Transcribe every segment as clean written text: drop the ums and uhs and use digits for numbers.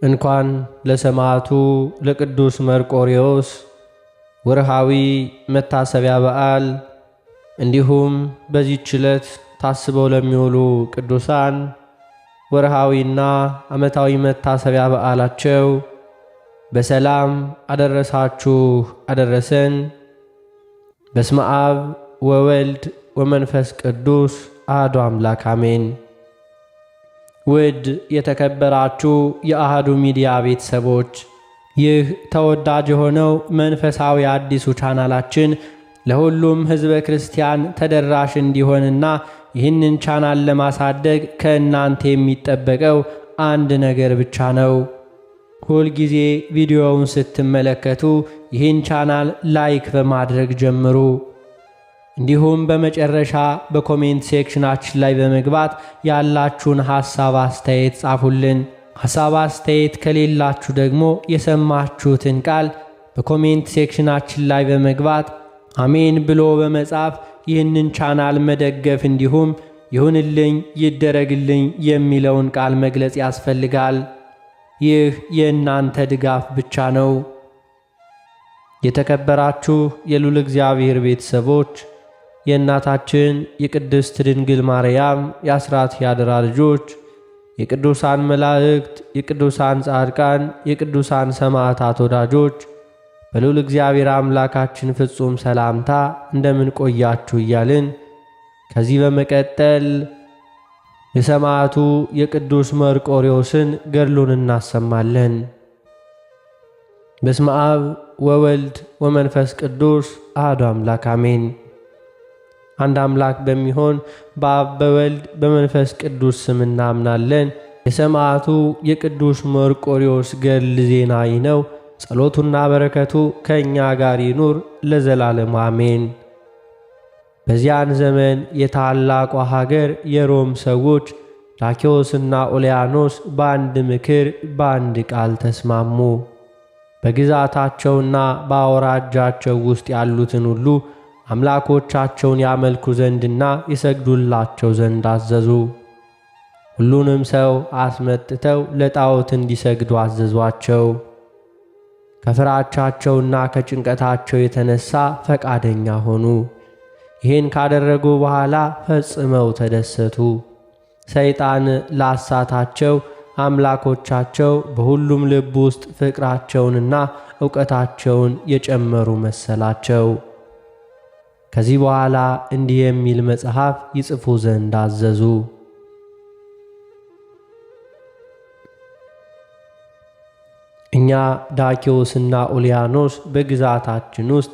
እንኳን ለሰማዕቱ ለቅዱስ መርቆሬዎስ ወርሃዊ መታሰቢያ በዓል እንዲሁም በዚህች ዕለት ታስበው ለሚውሉ ቅዱሳን ወርሃዊና ዓመታዊ መታሰቢያ በዓላቸው በሰላም አደረሳችሁ አደረሰን። በስመ አብ ወወልድ ወመንፈስ ቅዱስ አሐዱ አምላክ አሜን። ውድ የተከበራችሁ የአሐዱ ሚዲያ ቤተሰቦች፣ ይህ ተወዳጅ የሆነው መንፈሳዊ አዲሱ ቻናላችን ለሁሉም ሕዝበ ክርስቲያን ተደራሽ እንዲሆንና ይህንን ቻናል ለማሳደግ ከእናንተ የሚጠበቀው አንድ ነገር ብቻ ነው። ሁል ጊዜ ቪዲዮውን ስትመለከቱ ይህን ቻናል ላይክ በማድረግ ጀምሩ። እንዲሁም በመጨረሻ በኮሜንት ሴክሽናችን ላይ በመግባት ያላችሁን ሐሳብ አስተያየት ጻፉልን። ሐሳብ አስተያየት ከሌላችሁ ደግሞ የሰማችሁትን ቃል በኮሜንት ሴክሽናችን ላይ በመግባት አሜን ብሎ በመጻፍ ይህንን ቻናል መደገፍ እንዲሁም ይሁንልኝ ይደረግልኝ የሚለውን ቃል መግለጽ ያስፈልጋል። ይህ የእናንተ ድጋፍ ብቻ ነው። የተከበራችሁ የልዑል እግዚአብሔር ቤተሰቦች፣ የእናታችን የቅድስት ድንግል ማርያም የአስራት ያደራ ልጆች፣ የቅዱሳን መላእክት፣ የቅዱሳን ጻድቃን፣ የቅዱሳን ሰማዕታት ወዳጆች በልዑል እግዚአብሔር አምላካችን ፍጹም ሰላምታ እንደምን ቆያችሁ እያልን ከዚህ በመቀጠል የሰማዕቱ የቅዱስ መርቆሬዎስን ገድሉን እናሰማለን። በስመ አብ ወወልድ ወመንፈስ ቅዱስ አሐዱ አምላክ አሜን። አንድ አምላክ በሚሆን በአብ በወልድ በመንፈስ ቅዱስ ስም እናምናለን። የሰማዕቱ የቅዱስ መርቆሬዎስ ገድል ዜና ይህ ነው። ጸሎቱና በረከቱ ከእኛ ጋር ይኑር ለዘላለሙ አሜን። በዚያን ዘመን የታላቋ ሀገር የሮም ሰዎች ዳኪዎስና ኦልያኖስ በአንድ ምክር በአንድ ቃል ተስማሙ። በግዛታቸውና በአውራጃቸው ውስጥ ያሉትን ሁሉ አምላኮቻቸውን ያመልኩ ዘንድና ይሰግዱላቸው ዘንድ አዘዙ። ሁሉንም ሰው አስመጥተው ለጣዖት እንዲሰግዱ አዘዟቸው። ከፍራቻቸውና ከጭንቀታቸው የተነሳ ፈቃደኛ ሆኑ። ይህን ካደረጉ በኋላ ፈጽመው ተደሰቱ። ሰይጣን ላሳታቸው አምላኮቻቸው በሁሉም ልብ ውስጥ ፍቅራቸውንና ዕውቀታቸውን የጨመሩ መሰላቸው። ከዚህ በኋላ እንዲህ የሚል መጽሐፍ ይጽፉ ዘንድ አዘዙ። እኛ ዳኪዎስና ኦልያኖስ በግዛታችን ውስጥ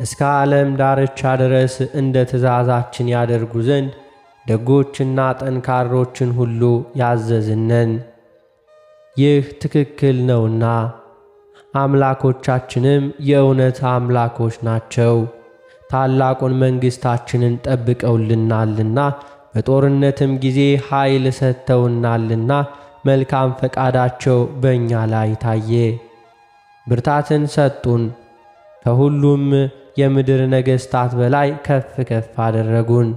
እስከ ዓለም ዳርቻ ድረስ እንደ ትእዛዛችን ያደርጉ ዘንድ ደጎችና ጠንካሮችን ሁሉ ያዘዝነን። ይህ ትክክል ነውና አምላኮቻችንም የእውነት አምላኮች ናቸው። ታላቁን መንግሥታችንን ጠብቀውልናልና በጦርነትም ጊዜ ኃይል ሰጥተውናልና መልካም ፈቃዳቸው በእኛ ላይ ታየ። ብርታትን ሰጡን። ከሁሉም የምድር ነገሥታት በላይ ከፍ ከፍ አደረጉን።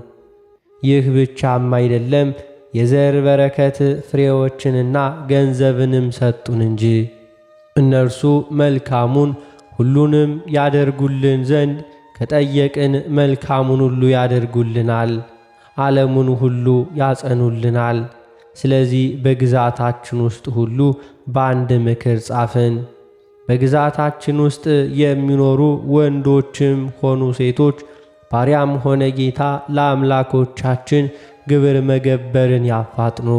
ይህ ብቻም አይደለም፣ የዘር በረከት ፍሬዎችንና ገንዘብንም ሰጡን እንጂ። እነርሱ መልካሙን ሁሉንም ያደርጉልን ዘንድ ከጠየቅን መልካሙን ሁሉ ያደርጉልናል፣ ዓለሙን ሁሉ ያጸኑልናል። ስለዚህ በግዛታችን ውስጥ ሁሉ በአንድ ምክር ጻፍን። በግዛታችን ውስጥ የሚኖሩ ወንዶችም ሆኑ ሴቶች፣ ባሪያም ሆነ ጌታ ለአምላኮቻችን ግብር መገበርን ያፋጥኑ።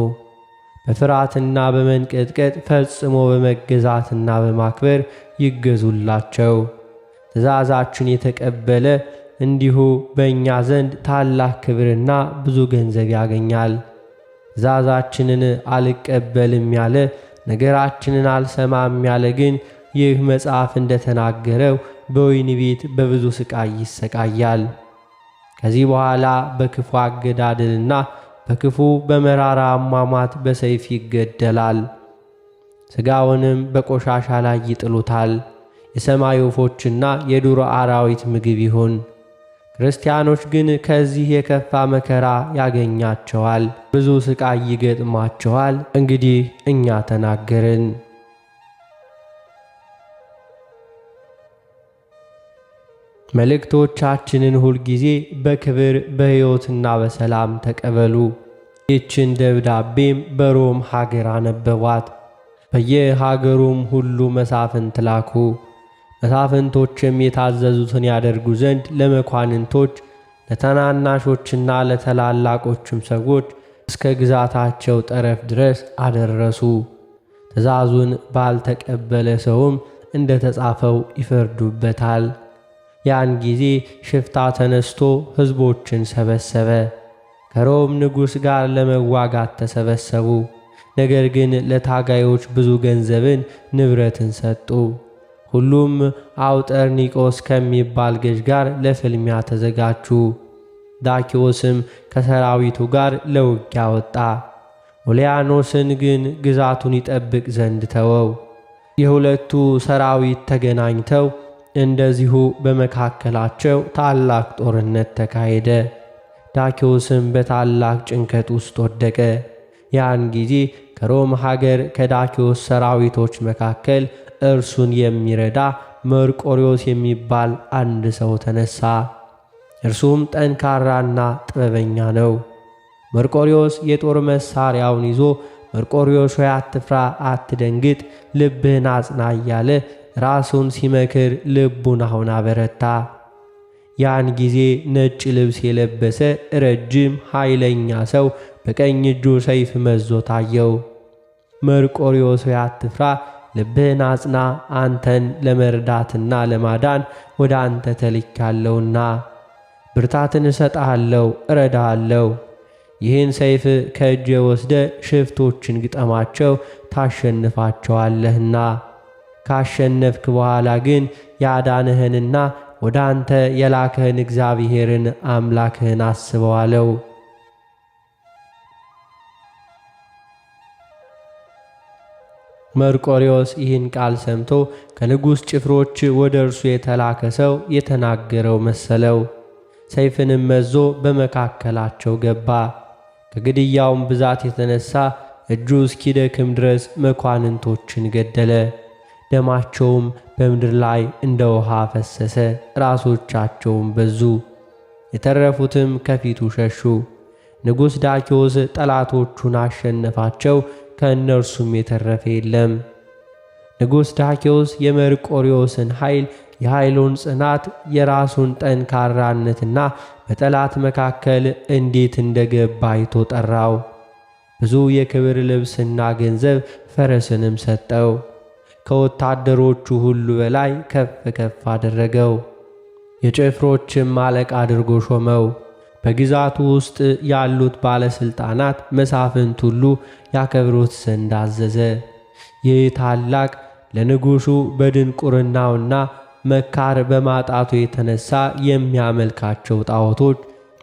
በፍርሃትና በመንቀጥቀጥ ፈጽሞ በመገዛትና በማክበር ይገዙላቸው። ትእዛዛችን የተቀበለ እንዲሁ በእኛ ዘንድ ታላቅ ክብርና ብዙ ገንዘብ ያገኛል። ትእዛዛችንን አልቀበልም ያለ፣ ነገራችንን አልሰማም ያለ ግን ይህ መጽሐፍ እንደተናገረው በወህኒ ቤት በብዙ ሥቃይ ይሰቃያል። ከዚህ በኋላ በክፉ አገዳደልና በክፉ በመራራ አሟሟት በሰይፍ ይገደላል። ሥጋውንም በቆሻሻ ላይ ይጥሉታል። የሰማይ ወፎችና የዱር አራዊት ምግብ ይሁን። ክርስቲያኖች ግን ከዚህ የከፋ መከራ ያገኛቸዋል፣ ብዙ ሥቃይ ይገጥማቸዋል። እንግዲህ እኛ ተናገርን። መልእክቶቻችንን ሁልጊዜ በክብር በሕይወትና በሰላም ተቀበሉ። ይህችን ደብዳቤም በሮም ሀገር አነበቧት። በየሀገሩም ሁሉ መሳፍንት ላኩ። መሳፍንቶችም የታዘዙትን ያደርጉ ዘንድ ለመኳንንቶች፣ ለተናናሾችና ለተላላቆችም ሰዎች እስከ ግዛታቸው ጠረፍ ድረስ አደረሱ። ትእዛዙን ባልተቀበለ ሰውም እንደ ተጻፈው ይፈርዱበታል። ያን ጊዜ ሽፍታ ተነስቶ ሕዝቦችን ሰበሰበ። ከሮም ንጉሥ ጋር ለመዋጋት ተሰበሰቡ። ነገር ግን ለታጋዮች ብዙ ገንዘብን ንብረትን ሰጡ። ሁሉም አውጠርኒቆስ ከሚባል ገዥ ጋር ለፍልሚያ ተዘጋጁ። ዳኪዎስም ከሰራዊቱ ጋር ለውጊያ ወጣ። ኦልያኖስን ግን ግዛቱን ይጠብቅ ዘንድ ተወው። የሁለቱ ሰራዊት ተገናኝተው እንደዚሁ በመካከላቸው ታላቅ ጦርነት ተካሄደ። ዳኪዎስም በታላቅ ጭንቀት ውስጥ ወደቀ። ያን ጊዜ ከሮም ሀገር ከዳኪዎስ ሰራዊቶች መካከል እርሱን የሚረዳ መርቆሪዎስ የሚባል አንድ ሰው ተነሳ። እርሱም ጠንካራና ጥበበኛ ነው። መርቆሪዎስ የጦር መሳሪያውን ይዞ መርቆሪዎስ ሆይ አትፍራ፣ አትደንግጥ፣ ልብህን አጽና እያለ ራሱን ሲመክር ልቡናውን አበረታ። ያን ጊዜ ነጭ ልብስ የለበሰ ረጅም ኃይለኛ ሰው በቀኝ እጁ ሰይፍ መዞ ታየው። መርቆሪዎስ ሆይ አትፍራ፣ ልብህን አጽና፣ አንተን ለመርዳትና ለማዳን ወደ አንተ ተልኬአለሁና ብርታትን እሰጥሃለሁ፣ እረዳሃለሁ። ይህን ሰይፍ ከእጄ ወስደ ሽፍቶችን ግጠማቸው፣ ታሸንፋቸዋለህና ካሸነፍክ በኋላ ግን ያዳንህንና ወደ አንተ የላከህን እግዚአብሔርን አምላክህን አስበው አለው። መርቆሪዎስ ይህን ቃል ሰምቶ ከንጉሥ ጭፍሮች ወደ እርሱ የተላከ ሰው የተናገረው መሰለው። ሰይፍንም መዞ በመካከላቸው ገባ። ከግድያውም ብዛት የተነሳ እጁ እስኪደክም ድረስ መኳንንቶችን ገደለ። ደማቸውም በምድር ላይ እንደ ውሃ ፈሰሰ፣ ራሶቻቸውም በዙ። የተረፉትም ከፊቱ ሸሹ። ንጉሥ ዳኪዎስ ጠላቶቹን አሸነፋቸው፣ ከእነርሱም የተረፈ የለም። ንጉሥ ዳኪዎስ የመርቆሪዎስን ኃይል፣ የኃይሉን ጽናት፣ የራሱን ጠንካራነትና በጠላት መካከል እንዴት እንደገባ አይቶ ጠራው። ብዙ የክብር ልብስና ገንዘብ ፈረስንም ሰጠው። ከወታደሮቹ ሁሉ በላይ ከፍ ከፍ አደረገው። የጭፍሮችም አለቃ አድርጎ ሾመው። በግዛቱ ውስጥ ያሉት ባለሥልጣናት መሳፍንት ሁሉ ያከብሩት ዘንድ አዘዘ። ይህ ታላቅ ለንጉሡ በድንቁርናውና መካር በማጣቱ የተነሳ የሚያመልካቸው ጣዖቶች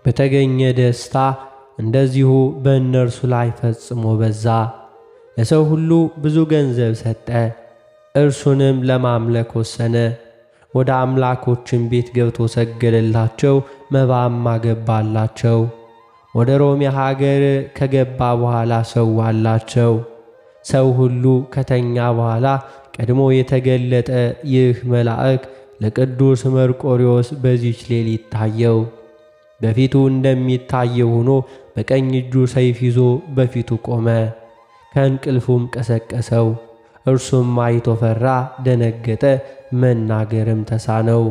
በተገኘ ደስታ እንደዚሁ በእነርሱ ላይ ፈጽሞ በዛ። ለሰው ሁሉ ብዙ ገንዘብ ሰጠ። እርሱንም ለማምለክ ወሰነ። ወደ አምላኮችን ቤት ገብቶ ሰገደላቸው፣ መባም አገባላቸው። ወደ ሮሜ ሀገር ከገባ በኋላ ሰዋላቸው። ሰው ሁሉ ከተኛ በኋላ ቀድሞ የተገለጠ ይህ መልአክ ለቅዱስ መርቆሪዎስ በዚች ሌሊት ታየው። በፊቱ እንደሚታየው ሆኖ በቀኝ እጁ ሰይፍ ይዞ በፊቱ ቆመ። ከእንቅልፉም ቀሰቀሰው። እርሱም አይቶ ፈራ፣ ደነገጠ፣ መናገርም ተሳነው።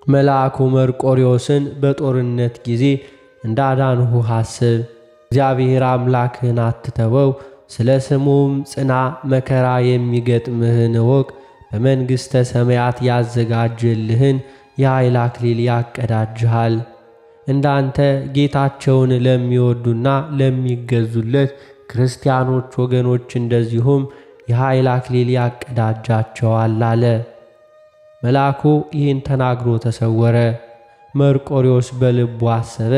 መልአኩ መርቆሪዎስን በጦርነት ጊዜ እንዳዳንሁህ አስብ፣ እግዚአብሔር አምላክህን አትተወው፣ ስለ ስሙም ጽና፣ መከራ የሚገጥምህን እወቅ፣ በመንግሥተ ሰማያት ያዘጋጀልህን የኃይል አክሊል ያቀዳጅሃል። እንዳንተ ጌታቸውን ለሚወዱና ለሚገዙለት ክርስቲያኖች ወገኖች እንደዚሁም የኃይል አክሊል ያቀዳጃቸዋል አለ። መልአኩ ይህን ተናግሮ ተሰወረ። መርቆሪዎስ በልቡ አሰበ፣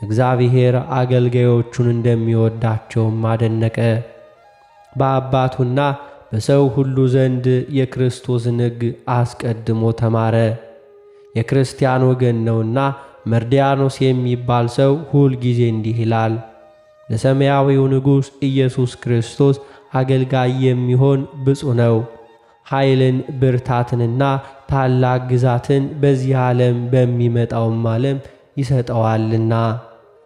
እግዚአብሔር አገልጋዮቹን እንደሚወዳቸውም አደነቀ። በአባቱና በሰው ሁሉ ዘንድ የክርስቶስን ሕግ አስቀድሞ ተማረ። የክርስቲያን ወገን ነውና መርዲያኖስ የሚባል ሰው ሁል ጊዜ እንዲህ ይላል፣ ለሰማያዊው ንጉሥ ኢየሱስ ክርስቶስ አገልጋይ የሚሆን ብፁዕ ነው። ኃይልን ብርታትንና ታላቅ ግዛትን በዚህ ዓለም በሚመጣውም ዓለም ይሰጠዋልና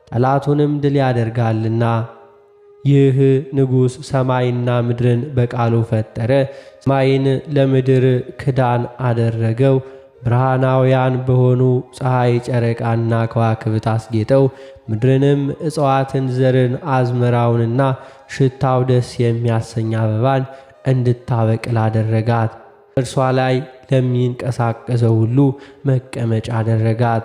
ጠላቱንም ድል ያደርጋልና። ይህ ንጉሥ ሰማይና ምድርን በቃሉ ፈጠረ። ሰማይን ለምድር ክዳን አደረገው። ብርሃናውያን በሆኑ ፀሐይ፣ ጨረቃና ከዋክብት አስጌጠው። ምድርንም ዕፅዋትን፣ ዘርን፣ አዝመራውንና ሽታው ደስ የሚያሰኝ አበባን እንድታበቅል አደረጋት። እርሷ ላይ ለሚንቀሳቀሰው ሁሉ መቀመጫ አደረጋት።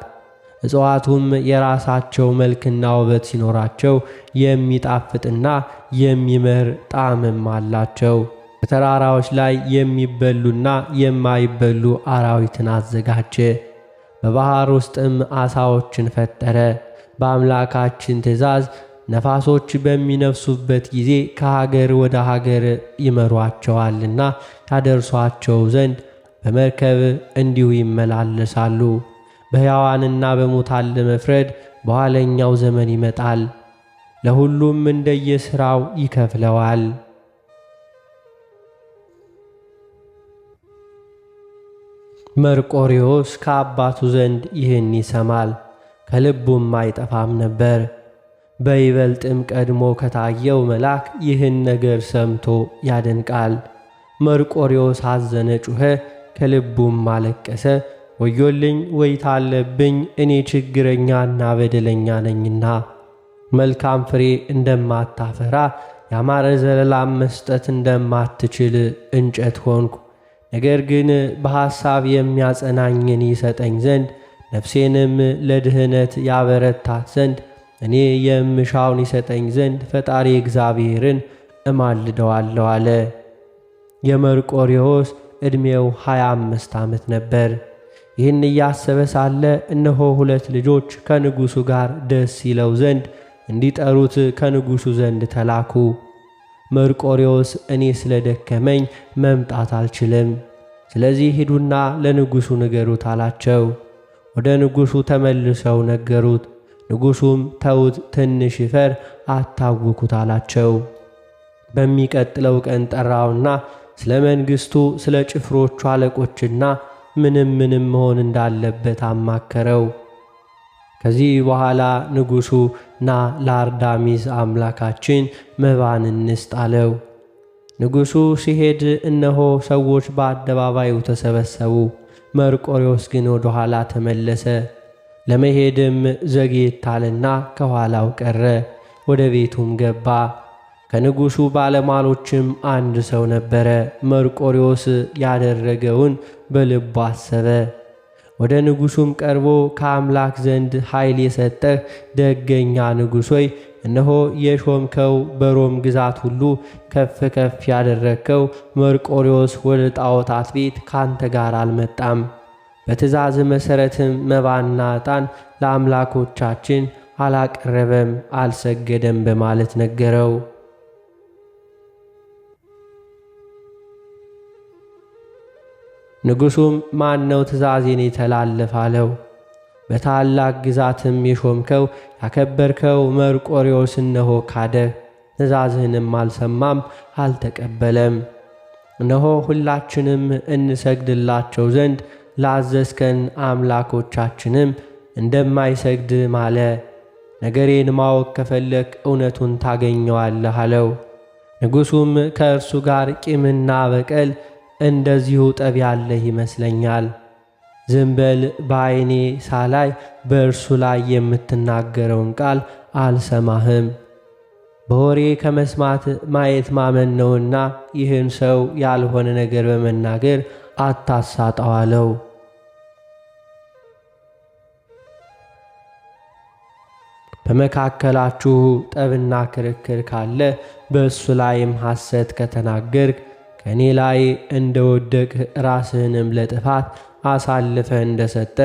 እጽዋቱም የራሳቸው መልክና ውበት ሲኖራቸው የሚጣፍጥና የሚመር ጣዕምም አላቸው። በተራራዎች ላይ የሚበሉና የማይበሉ አራዊትን አዘጋጀ። በባሕር ውስጥም ዓሣዎችን ፈጠረ። በአምላካችን ትእዛዝ ነፋሶች በሚነፍሱበት ጊዜ ከሀገር ወደ ሀገር ይመሯቸዋልና ያደርሷቸው ዘንድ በመርከብ እንዲሁ ይመላለሳሉ። በሕያዋንና በሙታን ለመፍረድ በኋለኛው ዘመን ይመጣል። ለሁሉም እንደየሥራው ይከፍለዋል። መርቆሬዎስ ከአባቱ ዘንድ ይህን ይሰማል፣ ከልቡም አይጠፋም ነበር። በይበልጥም ቀድሞ ከታየው መልአክ ይህን ነገር ሰምቶ ያደንቃል። መርቆሬዎስ አዘነ፣ ጩኸ፣ ከልቡም አለቀሰ። ወዮልኝ፣ ወይታ አለብኝ፣ እኔ ችግረኛና በደለኛ ነኝና። መልካም ፍሬ እንደማታፈራ ያማረ ዘለላም መስጠት እንደማትችል እንጨት ሆንኩ። ነገር ግን በሐሳብ የሚያጸናኝን ይሰጠኝ ዘንድ ነፍሴንም ለድህነት ያበረታት ዘንድ እኔ የምሻውን ይሰጠኝ ዘንድ ፈጣሪ እግዚአብሔርን እማልደዋለሁ አለ። የመርቆሬዎስ ዕድሜው 25 ዓመት ነበር። ይህን እያሰበ ሳለ እነሆ 2 ልጆች ከንጉሡ ጋር ደስ ይለው ዘንድ እንዲጠሩት ከንጉሡ ዘንድ ተላኩ። መርቆሬዎስ እኔ ስለ ደከመኝ መምጣት አልችልም፣ ስለዚህ ሂዱና ለንጉሡ ንገሩት አላቸው። ወደ ንጉሡ ተመልሰው ነገሩት። ንጉሡም ተዉት፣ ትንሽ ይፈር፣ አታውኩት አላቸው። በሚቀጥለው ቀን ጠራውና ስለ መንግሥቱ፣ ስለ ጭፍሮቹ አለቆችና ምንም መሆን እንዳለበት አማከረው። ከዚህ በኋላ ንጉሡ ና ለአርዳሚስ አምላካችን መባን እንስጥ አለው። ንጉሡ ሲሄድ እነሆ ሰዎች በአደባባዩ ተሰበሰቡ። መርቆሬዎስ ግን ወደ ኋላ ተመለሰ። ለመሄድም ዘግየት አለና ከኋላው ቀረ። ወደ ቤቱም ገባ። ከንጉሡ ባለሟሎችም አንድ ሰው ነበረ። መርቆሬዎስ ያደረገውን በልቡ አሰበ። ወደ ንጉሡም ቀርቦ ከአምላክ ዘንድ ኃይል የሰጠህ ደገኛ ንጉሥ ሆይ፣ እነሆ የሾምከው በሮም ግዛት ሁሉ ከፍ ከፍ ያደረግከው መርቆሬዎስ ወደ ጣዖታት ቤት ካንተ ጋር አልመጣም። በትእዛዝ መሠረትም መባና ዕጣን ለአምላኮቻችን አላቀረበም፣ አልሰገደም በማለት ነገረው። ንጉሡም ማን ነው ትእዛዜን የተላለፈ አለው። በታላቅ ግዛትም የሾምከው ያከበርከው መርቆሬዎስ እነሆ ካደ፣ ትእዛዝህንም አልሰማም፣ አልተቀበለም። እነሆ ሁላችንም እንሰግድላቸው ዘንድ ላዘዝከን አምላኮቻችንም እንደማይሰግድ ማለ። ነገሬን ማወቅ ከፈለክ እውነቱን ታገኘዋለህ አለው። ንጉሡም ከእርሱ ጋር ቂምና በቀል እንደዚሁ ጠብ ያለህ ይመስለኛል። ዝም በል፣ በዐይኔ ሳላይ በእርሱ ላይ የምትናገረውን ቃል አልሰማህም። በወሬ ከመስማት ማየት ማመን ነውና ይህን ሰው ያልሆነ ነገር በመናገር አታሳጣው አለው። በመካከላችሁ ጠብና ክርክር ካለ በእሱ ላይም ሐሰት ከተናገርክ ከእኔ ላይ እንደወደቅህ ራስህንም ለጥፋት አሳልፈህ እንደሰጠ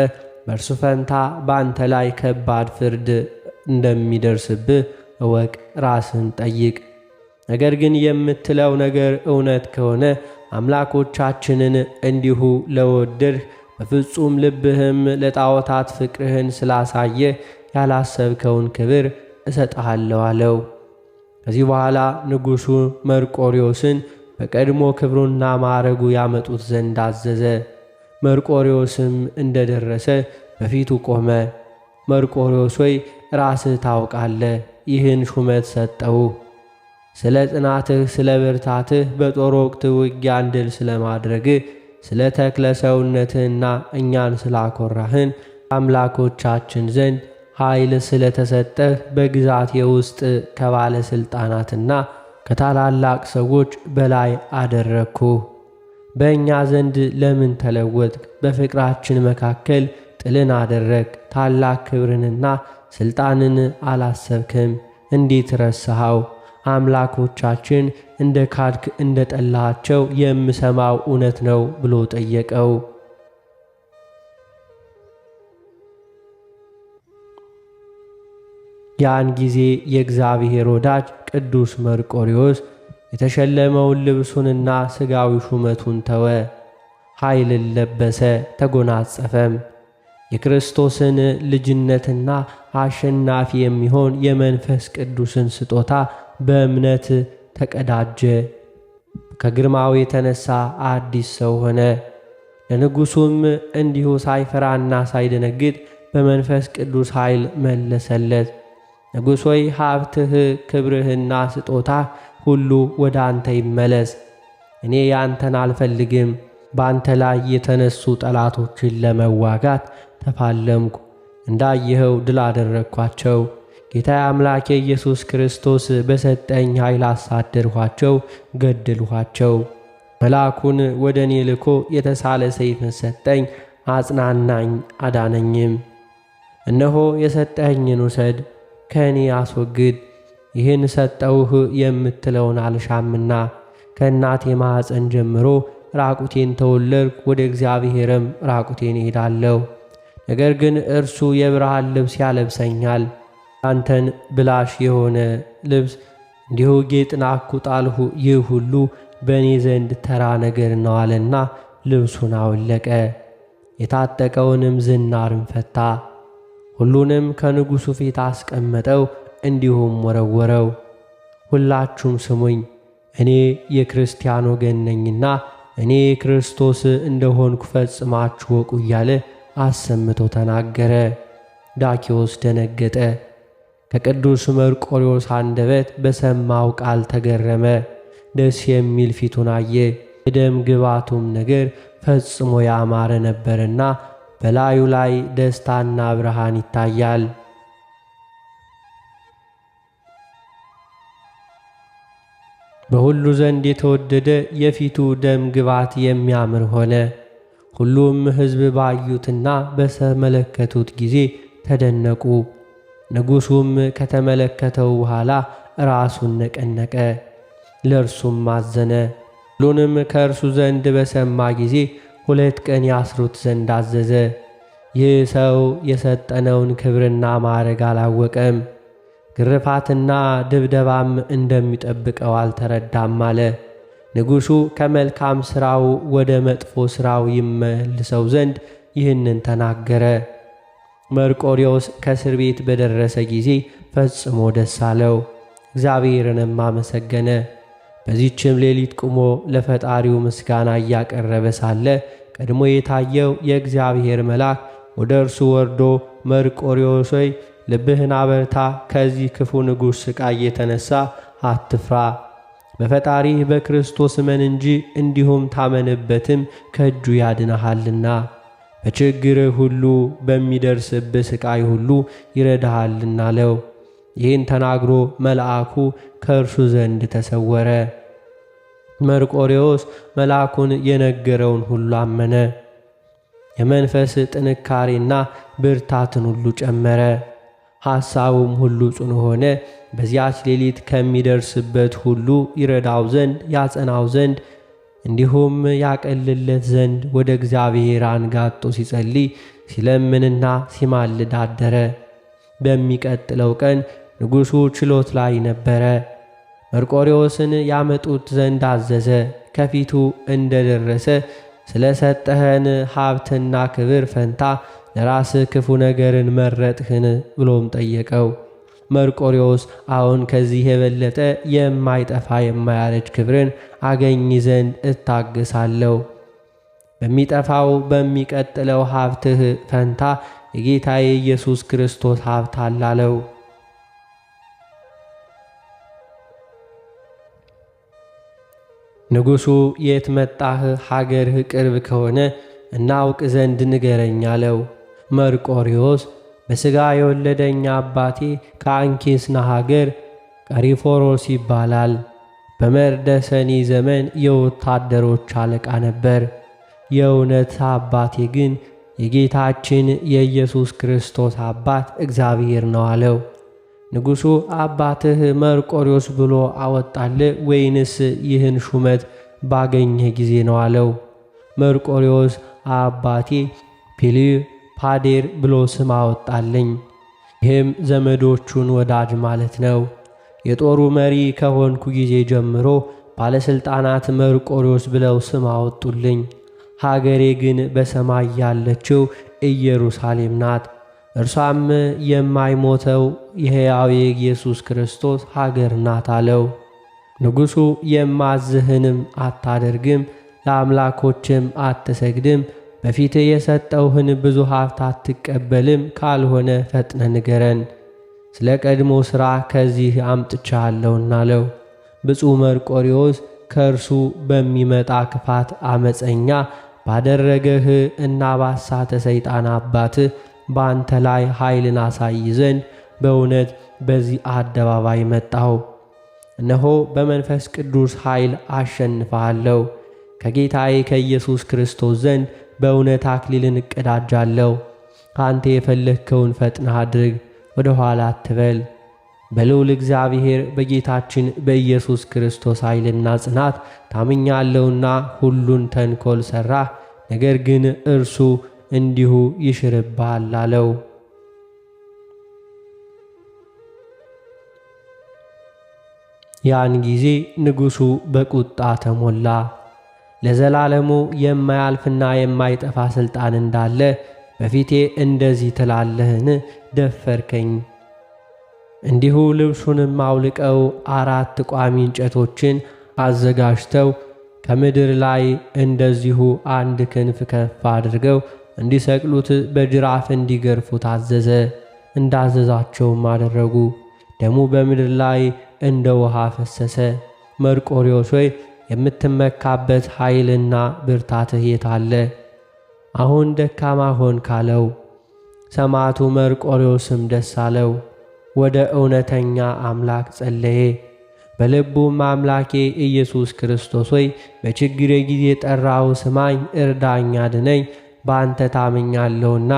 በእርሱ ፈንታ በአንተ ላይ ከባድ ፍርድ እንደሚደርስብህ እወቅ፣ ራስህን ጠይቅ። ነገር ግን የምትለው ነገር እውነት ከሆነ አምላኮቻችንን እንዲሁ ለወደድህ በፍጹም ልብህም ለጣዖታት ፍቅርህን ስላሳየህ ያላሰብከውን ክብር እሰጥሃለሁ አለው። ከዚህ በኋላ ንጉሡ መርቆሬዎስን በቀድሞ ክብሩና ማዕረጉ ያመጡት ዘንድ አዘዘ። መርቆሬዎስም እንደደረሰ በፊቱ ቆመ። መርቆሬዎስ ሆይ ራስህ ታውቃለህ፣ ይህን ሹመት ሰጠው ስለ ጽናትህ፣ ስለ ብርታትህ፣ በጦር ወቅት ውጊያን ድል ስለማድረግህ፣ ስለ ተክለ ሰውነትህና እኛን ስላኮራህን አምላኮቻችን ዘንድ ኃይል ስለተሰጠህ በግዛቴ ውስጥ ከባለሥልጣናትና ከታላላቅ ሰዎች በላይ አደረግኩህ። በእኛ ዘንድ ለምን ተለወጥክ? በፍቅራችን መካከል ጥልን አደረግ። ታላቅ ክብርንና ሥልጣንን አላሰብክም። እንዴት ረሳኸው? አምላኮቻችን እንደ ካድክ እንደ ጠላሃቸው የምሰማው እውነት ነው ብሎ ጠየቀው። ያን ጊዜ የእግዚአብሔር ወዳጅ ቅዱስ መርቆሬዎስ የተሸለመውን ልብሱንና ሥጋዊ ሹመቱን ተወ፣ ኃይልን ለበሰ፣ ተጎናጸፈም። የክርስቶስን ልጅነትና አሸናፊ የሚሆን የመንፈስ ቅዱስን ስጦታ በእምነት ተቀዳጀ። ከግርማው የተነሳ አዲስ ሰው ሆነ። ለንጉሡም እንዲሁ ሳይፈራና ሳይደነግጥ በመንፈስ ቅዱስ ኃይል መለሰለት። ንጉሥ ሆይ ሀብትህ፣ ክብርህና ስጦታ ሁሉ ወደ አንተ ይመለስ። እኔ ያንተን አልፈልግም። በአንተ ላይ የተነሱ ጠላቶችን ለመዋጋት ተፋለምኩ። እንዳየኸው ድል አደረግኳቸው። ጌታ አምላኬ ኢየሱስ ክርስቶስ በሰጠኝ ኃይል አሳደድኋቸው፣ ገድልኋቸው። መልአኩን ወደ እኔ ልኮ የተሳለ ሰይፍን ሰጠኝ፣ አጽናናኝ፣ አዳነኝም። እነሆ የሰጠኸኝን ውሰድ፣ ከእኔ አስወግድ። ይህን ሰጠውህ የምትለውን አልሻምና ከእናቴ ማኅፀን ጀምሮ ራቁቴን ተወለድኩ፣ ወደ እግዚአብሔርም ራቁቴን እሄዳለሁ። ነገር ግን እርሱ የብርሃን ልብስ ያለብሰኛል። አንተን ብላሽ የሆነ ልብስ እንዲሁ ጌጥን አኩጣልሁ። ይህ ሁሉ በእኔ ዘንድ ተራ ነገር ነው አለና ልብሱን አወለቀ። የታጠቀውንም ዝናርን ፈታ። ሁሉንም ከንጉሡ ፊት አስቀመጠው፣ እንዲሁም ወረወረው። ሁላችሁም ስሙኝ፣ እኔ የክርስቲያን ወገን ነኝና እኔ ክርስቶስ እንደሆንኩ ፈጽማችሁ ወቁ እያለ አሰምቶ ተናገረ። ዳኪዎስ ደነገጠ። ከቅዱስ መርቆሬዎስ አንደበት በሰማው ቃል ተገረመ። ደስ የሚል ፊቱን አየ። የደም ግባቱም ነገር ፈጽሞ ያማረ ነበርና በላዩ ላይ ደስታና ብርሃን ይታያል። በሁሉ ዘንድ የተወደደ የፊቱ ደም ግባት የሚያምር ሆነ። ሁሉም ሕዝብ ባዩትና በተመለከቱት ጊዜ ተደነቁ። ንጉሡም ከተመለከተው በኋላ ራሱን ነቀነቀ፣ ለእርሱም አዘነ። ሁሉንም ከእርሱ ዘንድ በሰማ ጊዜ 2 ቀን ያስሩት ዘንድ አዘዘ። ይህ ሰው የሰጠነውን ክብርና ማዕረግ አላወቀም፣ ግርፋትና ድብደባም እንደሚጠብቀው አልተረዳም አለ። ንጉሡ ከመልካም ሥራው ወደ መጥፎ ሥራው ይመልሰው ዘንድ ይህንን ተናገረ። መርቆሬዎስ ከእስር ቤት በደረሰ ጊዜ ፈጽሞ ደስ አለው፣ እግዚአብሔርንም አመሰገነ። በዚህችም ሌሊት ቁሞ ለፈጣሪው ምስጋና እያቀረበ ሳለ ቀድሞ የታየው የእግዚአብሔር መልአክ ወደ እርሱ ወርዶ መርቆሬዎስ ሆይ ልብህን አበርታ፣ ከዚህ ክፉ ንጉሥ ሥቃይ የተነሣ አትፍራ። በፈጣሪህ በክርስቶስ እመን እንጂ እንዲሁም ታመንበትም ከእጁ ያድንሃልና በችግርህ ሁሉ በሚደርስብህ ሥቃይ ሁሉ ይረዳሃልና አለው። ይህን ተናግሮ መልአኩ ከእርሱ ዘንድ ተሰወረ። መርቆሬዎስ መልአኩን የነገረውን ሁሉ አመነ። የመንፈስ ጥንካሬና ብርታትን ሁሉ ጨመረ። ሐሳቡም ሁሉ ጽኑ ሆነ። በዚያች ሌሊት ከሚደርስበት ሁሉ ይረዳው ዘንድ ያጸናው ዘንድ እንዲሁም ያቀልለት ዘንድ ወደ እግዚአብሔር አንጋጦ ሲጸልይ ሲለምንና ሲማልድ አደረ። በሚቀጥለው ቀን ንጉሡ ችሎት ላይ ነበረ። መርቆሬዎስን ያመጡት ዘንድ አዘዘ። ከፊቱ እንደደረሰ ስለ ሰጠኸን ሀብትና ክብር ፈንታ ለራስህ ክፉ ነገርን መረጥህን ብሎም ጠየቀው። መርቆሬዎስ አሁን ከዚህ የበለጠ የማይጠፋ የማያረጅ ክብርን አገኝ ዘንድ እታገሳለሁ። በሚጠፋው በሚቀጥለው ሀብትህ ፈንታ የጌታዬ ኢየሱስ ክርስቶስ ሀብት አላለው። ንጉሡ የት መጣህ? ሀገርህ ቅርብ ከሆነ እናውቅ ዘንድ ንገረኝ አለው። መርቆሬዎስ በሥጋ የወለደኝ አባቴ ከአንኪስና ሀገር ቀሪፎሮስ ይባላል። በመርደሰኒ ዘመን የወታደሮች አለቃ ነበር። የእውነት አባቴ ግን የጌታችን የኢየሱስ ክርስቶስ አባት እግዚአብሔር ነው አለው። ንጉሡ አባትህ መርቆሬዎስ ብሎ አወጣልህ ወይንስ ይህን ሹመት ባገኘህ ጊዜ ነው አለው። መርቆሬዎስ አባቴ ፒሊፓዴር ብሎ ስም አወጣልኝ። ይህም ዘመዶቹን ወዳጅ ማለት ነው። የጦሩ መሪ ከሆንኩ ጊዜ ጀምሮ ባለሥልጣናት መርቆሬዎስ ብለው ስም አወጡልኝ። ሀገሬ ግን በሰማይ ያለችው ኢየሩሳሌም ናት። እርሷም የማይሞተው የሕያው የኢየሱስ ክርስቶስ ሀገር ናት አለው። ንጉሡ የማዝህንም አታደርግም፣ ለአምላኮችም አትሰግድም፣ በፊትህ የሰጠውህን ብዙ ሀብት አትቀበልም፣ ካልሆነ ፈጥነ ንገረን፣ ስለ ቀድሞ ሥራ ከዚህ አምጥቻለሁና አለው። ብፁዕ መርቆሬዎስ ከእርሱ በሚመጣ ክፋት አመፀኛ ባደረገህ እና ባሳተ ሰይጣን አባትህ በአንተ ላይ ኃይልን አሳይ ዘንድ በእውነት በዚህ አደባባይ መጣሁ። እነሆ በመንፈስ ቅዱስ ኃይል አሸንፈሃለሁ። ከጌታዬ ከኢየሱስ ክርስቶስ ዘንድ በእውነት አክሊልን እቀዳጃለሁ። ከአንተ የፈለግከውን ፈጥነህ አድርግ፣ ወደ ኋላ አትበል። በልዑል እግዚአብሔር በጌታችን በኢየሱስ ክርስቶስ ኃይልና ጽናት ታምኛለሁና ሁሉን ተንኰል ሠራህ፣ ነገር ግን እርሱ እንዲሁ ይሽርብሃል አለው። ያን ጊዜ ንጉሡ በቁጣ ተሞላ። ለዘላለሙ የማያልፍና የማይጠፋ ሥልጣን እንዳለ በፊቴ እንደዚህ ትላለህን? ደፈርከኝ። እንዲሁ ልብሱንም አውልቀው 4 ቋሚ እንጨቶችን አዘጋጅተው ከምድር ላይ እንደዚሁ አንድ ክንፍ ከፍ አድርገው እንዲሰቅሉት በጅራፍ እንዲገርፉ ታዘዘ። እንዳዘዛቸውም አደረጉ። ደሙ በምድር ላይ እንደ ውሃ ፈሰሰ። መርቆሬዎስ ሆይ የምትመካበት ኃይልና ብርታትህ የት አለ? አሁን ደካማ ሆን ካለው። ሰማዕቱ መርቆሬዎስም ደስ አለው። ወደ እውነተኛ አምላክ ጸለየ። በልቡም አምላኬ ኢየሱስ ክርስቶስ ሆይ በችግሬ ጊዜ ጠራሁ፣ ስማኝ፣ እርዳኝ፣ አድነኝ። በአንተ ታምኛለሁና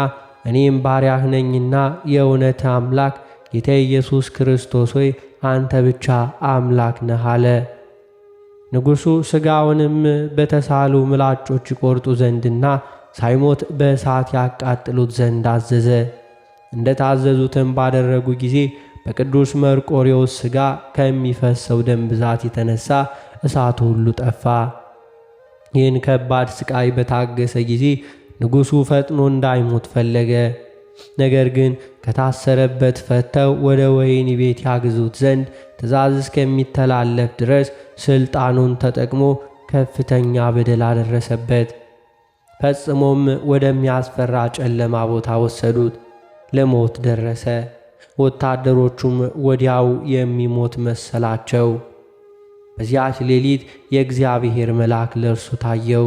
እኔም ባሪያህ ነኝና የእውነት አምላክ ጌታ ኢየሱስ ክርስቶስ ሆይ አንተ ብቻ አምላክ ነህ አለ። ንጉሡ ሥጋውንም በተሳሉ ምላጮች ይቆርጡ ዘንድና ሳይሞት በእሳት ያቃጥሉት ዘንድ አዘዘ። እንደ ታዘዙትም ባደረጉ ጊዜ በቅዱስ መርቆሬዎስ ሥጋ ከሚፈሰው ደም ብዛት የተነሳ እሳቱ ሁሉ ጠፋ። ይህን ከባድ ሥቃይ በታገሰ ጊዜ ንጉሡ ፈጥኖ እንዳይሞት ፈለገ። ነገር ግን ከታሰረበት ፈተው ወደ ወህኒ ቤት ያግዙት ዘንድ ትእዛዝ እስከሚተላለፍ ድረስ ሥልጣኑን ተጠቅሞ ከፍተኛ በደል አደረሰበት። ፈጽሞም ወደሚያስፈራ ጨለማ ቦታ ወሰዱት። ለሞት ደረሰ። ወታደሮቹም ወዲያው የሚሞት መሰላቸው። በዚያች ሌሊት የእግዚአብሔር መልአክ ለእርሱ ታየው።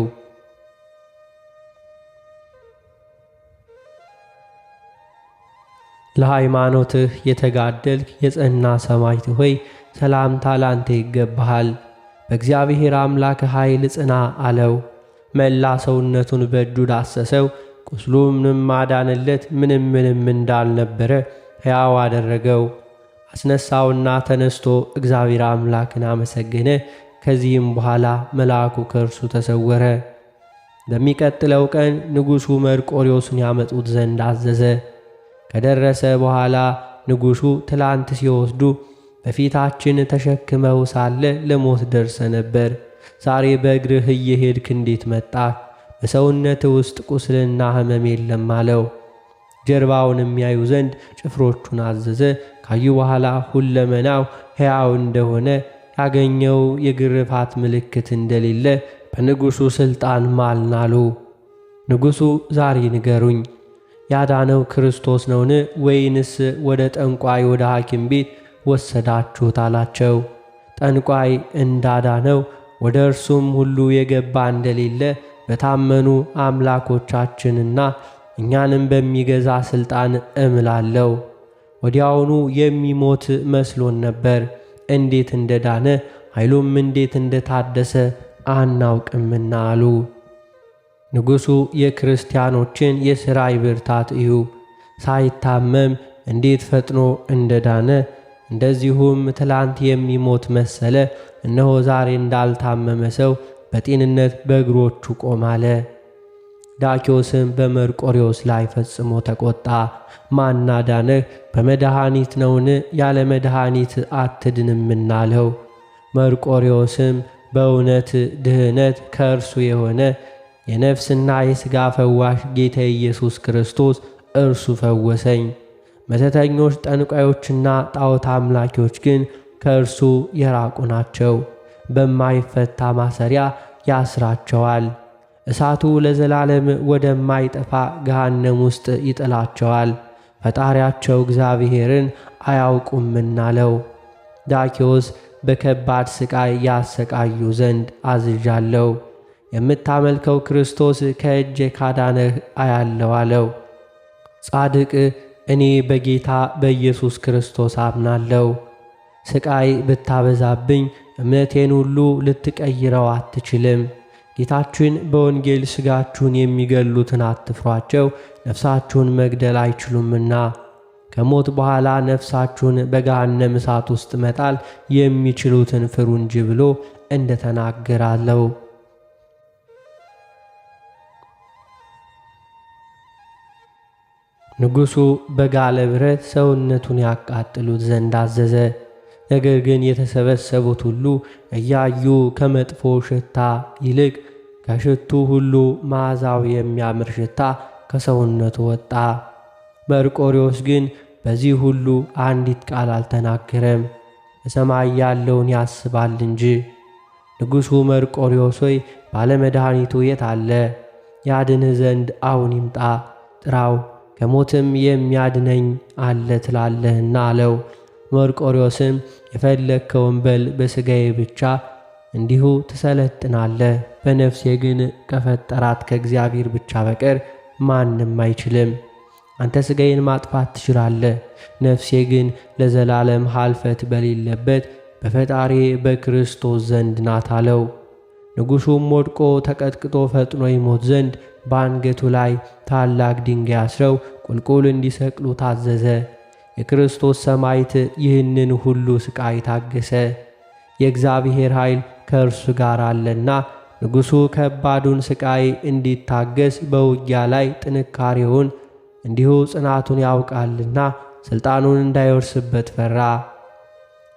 ለሃይማኖትህ የተጋደልክ የጸና ሰማዕት ሆይ ሰላምታ ላንተ ይገባሃል። በእግዚአብሔር አምላክ ኃይል ጽና አለው። መላ ሰውነቱን በእጁ ዳሰሰው። ቁስሉንም አዳነለት። ምንም እንዳልነበረ ሕያው አደረገው። አስነሳውና ተነስቶ እግዚአብሔር አምላክን አመሰገነ። ከዚህም በኋላ መልአኩ ከእርሱ ተሰወረ። በሚቀጥለው ቀን ንጉሡ መርቆሬዎስን ያመጡት ዘንድ አዘዘ። ከደረሰ በኋላ ንጉሡ ትላንት ሲወስዱ በፊታችን ተሸክመው ሳለ ለሞት ደርሰ ነበር። ዛሬ በእግርህ እየሄድክ እንዴት መጣህ? በሰውነት ውስጥ ቁስልና ሕመም የለም አለው። ጀርባውን የሚያዩ ዘንድ ጭፍሮቹን አዘዘ። ካዩ በኋላ ሁለመናው ሕያው እንደሆነ ያገኘው የግርፋት ምልክት እንደሌለ በንጉሡ ሥልጣን ማልን አሉ። ንጉሡ ዛሬ ንገሩኝ፣ ያዳነው ክርስቶስ ነውን? ወይንስ ወደ ጠንቋይ ወደ ሐኪም ቤት ወሰዳችሁት? አላቸው። ጠንቋይ እንዳዳነው ወደ እርሱም ሁሉ የገባ እንደሌለ በታመኑ አምላኮቻችንና እኛንም በሚገዛ ሥልጣን እምላለሁ። ወዲያውኑ የሚሞት መስሎን ነበር። እንዴት እንደዳነ ኃይሉም እንዴት እንደታደሰ አናውቅምና አሉ። ንጉሡ የክርስቲያኖችን የሥራይ ብርታት እዩ። ሳይታመም እንዴት ፈጥኖ እንደዳነ እንደዚሁም ትላንት የሚሞት መሰለ፣ እነሆ ዛሬ እንዳልታመመ ሰው በጤንነት በእግሮቹ ቆማለ። ዳኪዎስም በመርቆሬዎስ ላይ ፈጽሞ ተቆጣ። ማናዳነህ በመድኃኒት ነውን? ያለ መድኃኒት አትድንምና አለው። መርቆሬዎስም በእውነት ድህነት ከእርሱ የሆነ የነፍስና የሥጋ ፈዋሽ ጌታ ኢየሱስ ክርስቶስ እርሱ ፈወሰኝ። መተተኞች፣ ጠንቋዮችና ጣዖት አምላኪዎች ግን ከእርሱ የራቁ ናቸው። በማይፈታ ማሰሪያ ያስራቸዋል። እሳቱ ለዘላለም ወደማይጠፋ ገሃነም ውስጥ ይጥላቸዋል። ፈጣሪያቸው እግዚአብሔርን አያውቁምና አለው። ዳኪዎስ በከባድ ሥቃይ ያሰቃዩ ዘንድ አዝዣለሁ። የምታመልከው ክርስቶስ ከእጄ ካዳነህ አያለው አለው። ጻድቅ እኔ በጌታ በኢየሱስ ክርስቶስ አምናለሁ። ሥቃይ ብታበዛብኝ እምነቴን ሁሉ ልትቀይረው አትችልም። ጌታችን በወንጌል ሥጋችሁን የሚገሉትን አትፍሯቸው፣ ነፍሳችሁን መግደል አይችሉምና ከሞት በኋላ ነፍሳችሁን በገሃነም እሳት ውስጥ መጣል የሚችሉትን ፍሩ እንጂ ብሎ እንደ ተናገራለው። ንጉሡ በጋለ ብረት ሰውነቱን ያቃጥሉት ዘንድ አዘዘ። ነገር ግን የተሰበሰቡት ሁሉ እያዩ ከመጥፎ ሽታ ይልቅ ከሽቱ ሁሉ መዓዛው የሚያምር ሽታ ከሰውነቱ ወጣ። መርቆሬዎስ ግን በዚህ ሁሉ አንዲት ቃል አልተናገረም፣ በሰማይ ያለውን ያስባል እንጂ። ንጉሡ መርቆሬዎስ ሆይ ባለመድኃኒቱ የት አለ? ያድንህ ዘንድ አሁን ይምጣ፣ ጥራው፣ ከሞትም የሚያድነኝ አለ ትላለህና አለው። መርቆሬዎስም የፈለግከውን በል፣ በሥጋዬ ብቻ እንዲሁ ትሰለጥናለህ፣ በነፍሴ ግን ከፈጠራት ከእግዚአብሔር ብቻ በቀር ማንም አይችልም። አንተ ሥጋዬን ማጥፋት ትችላለህ፣ ነፍሴ ግን ለዘላለም ኀልፈት በሌለበት በፈጣሪ በክርስቶስ ዘንድ ናት አለው። ንጉሡም ወድቆ ተቀጥቅጦ ፈጥኖ ይሞት ዘንድ በአንገቱ ላይ ታላቅ ድንጋይ አስረው ቁልቁል እንዲሰቅሉ ታዘዘ። የክርስቶስ ሰማዕት ይህንን ሁሉ ሥቃይ ታገሰ። የእግዚአብሔር ኃይል ከእርሱ ጋር አለና ንጉሡ ከባዱን ሥቃይ እንዲታገስ በውጊያ ላይ ጥንካሬውን እንዲሁ ጽናቱን ያውቃልና ሥልጣኑን እንዳይወርስበት ፈራ።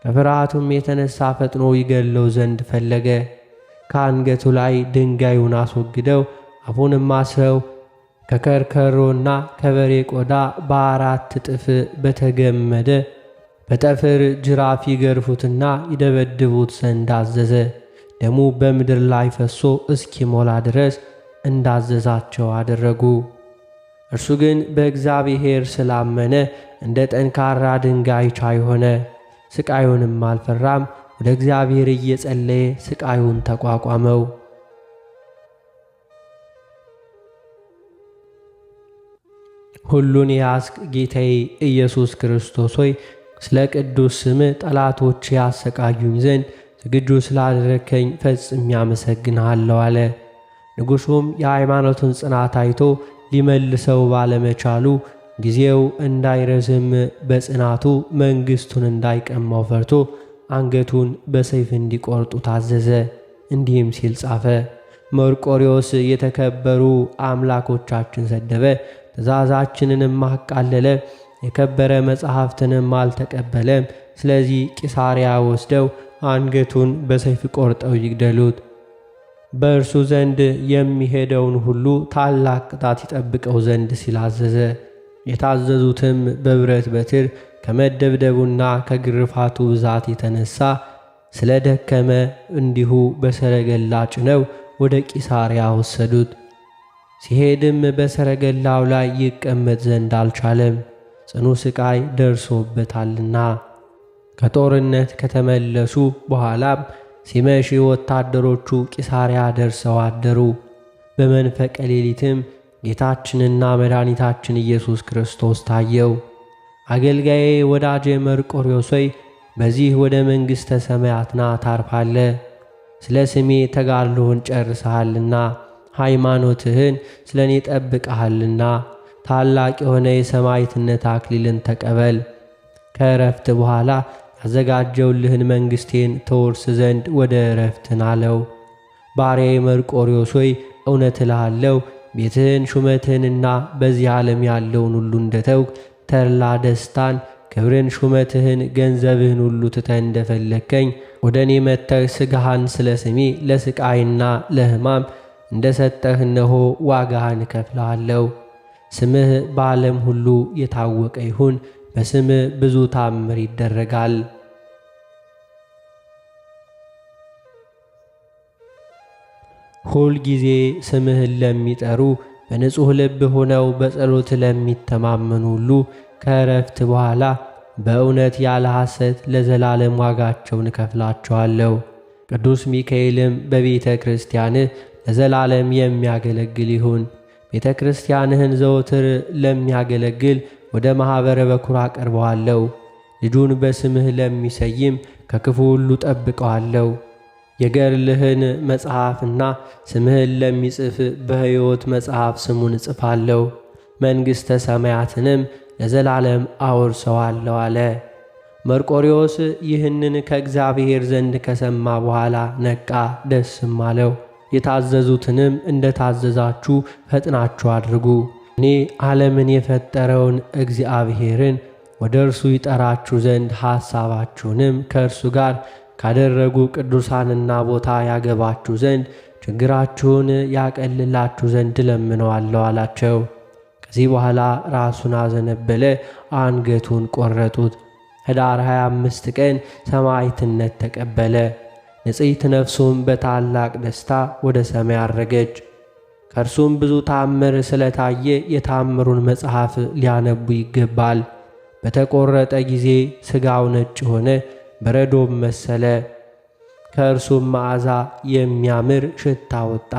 ከፍርሃቱም የተነሣ ፈጥኖ ይገለው ዘንድ ፈለገ። ከአንገቱ ላይ ድንጋዩን አስወግደው አፉንም አስረው ከከርከሮና ከበሬ ቆዳ በ4 እጥፍ በተገመደ በጠፍር ጅራፍ ይገርፉትና ይደበድቡት ዘንድ አዘዘ። ደሙ በምድር ላይ ፈሶ እስኪሞላ ድረስ እንዳዘዛቸው አደረጉ። እርሱ ግን በእግዚአብሔር ስላመነ እንደ ጠንካራ ድንጋይ ቻይ ሆነ። ሥቃዩንም አልፈራም። ወደ እግዚአብሔር እየጸለየ ሥቃዩን ተቋቋመው። ሁሉን የያዝክ ጌታዬ ኢየሱስ ክርስቶስ ሆይ ስለ ቅዱስ ስምህ ጠላቶች ያሰቃዩኝ ዘንድ ዝግጁ ስላደረከኝ ፈጽሜ አመሰግንሃለሁ አለ። ንጉሡም የሃይማኖቱን ጽናት አይቶ ሊመልሰው ባለመቻሉ ጊዜው እንዳይረዝም በጽናቱ መንግሥቱን እንዳይቀማው ፈርቶ አንገቱን በሰይፍ እንዲቆርጡ ታዘዘ። እንዲህም ሲል ጻፈ። መርቆሬዎስ የተከበሩ አምላኮቻችን ሰደበ፣ ትእዛዛችንንም አቃለለ፣ የከበረ መጻሕፍትንም አልተቀበለም። ስለዚህ ቂሳርያ ወስደው አንገቱን በሰይፍ ቆርጠው ይግደሉት። በእርሱ ዘንድ የሚሄደውን ሁሉ ታላቅ ቅጣት ይጠብቀው ዘንድ ሲላዘዘ፣ የታዘዙትም በብረት በትር ከመደብደቡና ከግርፋቱ ብዛት የተነሳ ስለ ደከመ እንዲሁ በሰረገላ ጭነው ወደ ቂሳርያ ወሰዱት። ሲሄድም በሰረገላው ላይ ይቀመጥ ዘንድ አልቻለም፣ ጽኑ ሥቃይ ደርሶበታልና። ከጦርነት ከተመለሱ በኋላም ሲመሽ ወታደሮቹ ቂሳርያ ደርሰው አደሩ። በመንፈቀ ሌሊትም ጌታችንና መድኃኒታችን ኢየሱስ ክርስቶስ ታየው። አገልጋዬ ወዳጄ መርቆሬዎስ ሆይ በዚህ ወደ መንግሥተ ሰማያት ና ታርፋለ። ስለ ስሜ ተጋድሎህን ጨርሰሃልና ሃይማኖትህን ስለ እኔ ጠብቀሃልና ታላቅ የሆነ የሰማዕትነት አክሊልን ተቀበል። ከእረፍት በኋላ ያዘጋጀውልህን መንግሥቴን ተወርስ ዘንድ ወደ እረፍትን አለው። ባሪያዬ መርቆሬዎስ ሆይ እውነት እልሃለሁ ቤትህን ሹመትህንና በዚህ ዓለም ያለውን ሁሉ እንደተውክ ተድላ ደስታን፣ ክብርን፣ ሹመትህን፣ ገንዘብህን ሁሉ ትተህ እንደፈለግከኝ ወደ እኔ መጥተህ ሥጋህን ስለ ስሜ ለሥቃይና ለሕማም እንደ ሰጠህ እነሆ ዋጋህን እከፍልሃለሁ። ስምህ በዓለም ሁሉ የታወቀ ይሁን። በስምህ ብዙ ታምር ይደረጋል። ሁል ጊዜ ስምህን ለሚጠሩ በንጹሕ ልብ ሆነው በጸሎት ለሚተማመኑ ሁሉ ከእረፍት በኋላ በእውነት ያለ ሐሰት ለዘላለም ዋጋቸውን እከፍላቸዋለሁ። ቅዱስ ሚካኤልም በቤተ ክርስቲያንህ ለዘላለም የሚያገለግል ይሁን። ቤተ ክርስቲያንህን ዘወትር ለሚያገለግል ወደ ማኅበረ በኩር አቀርበዋለሁ። ልጁን በስምህ ለሚሰይም ከክፉ ሁሉ ጠብቀዋለሁ። የገድልህን መጽሐፍና ስምህን ለሚጽፍ በሕይወት መጽሐፍ ስሙን እጽፋለሁ። መንግሥተ ሰማያትንም ለዘላለም አወርሰዋለሁ አለ። መርቆሬዎስ ይህንን ከእግዚአብሔር ዘንድ ከሰማ በኋላ ነቃ፣ ደስም አለው። የታዘዙትንም እንደ ታዘዛችሁ ፈጥናችሁ አድርጉ። እኔ ዓለምን የፈጠረውን እግዚአብሔርን ወደ እርሱ ይጠራችሁ ዘንድ ሐሳባችሁንም ከእርሱ ጋር ካደረጉ ቅዱሳንና ቦታ ያገባችሁ ዘንድ ችግራችሁን ያቀልላችሁ ዘንድ ለምነዋለሁ አላቸው። ከዚህ በኋላ ራሱን አዘነበለ፣ አንገቱን ቆረጡት። ኅዳር 25 ቀን ሰማዕትነት ተቀበለ። ንጽሕት ነፍሱም በታላቅ ደስታ ወደ ሰማይ አረገች። ከእርሱም ብዙ ታምር ስለታየ የታምሩን መጽሐፍ ሊያነቡ ይገባል። በተቆረጠ ጊዜ ሥጋው ነጭ ሆነ፣ በረዶም መሰለ። ከእርሱም መዓዛ የሚያምር ሽታ ወጣ።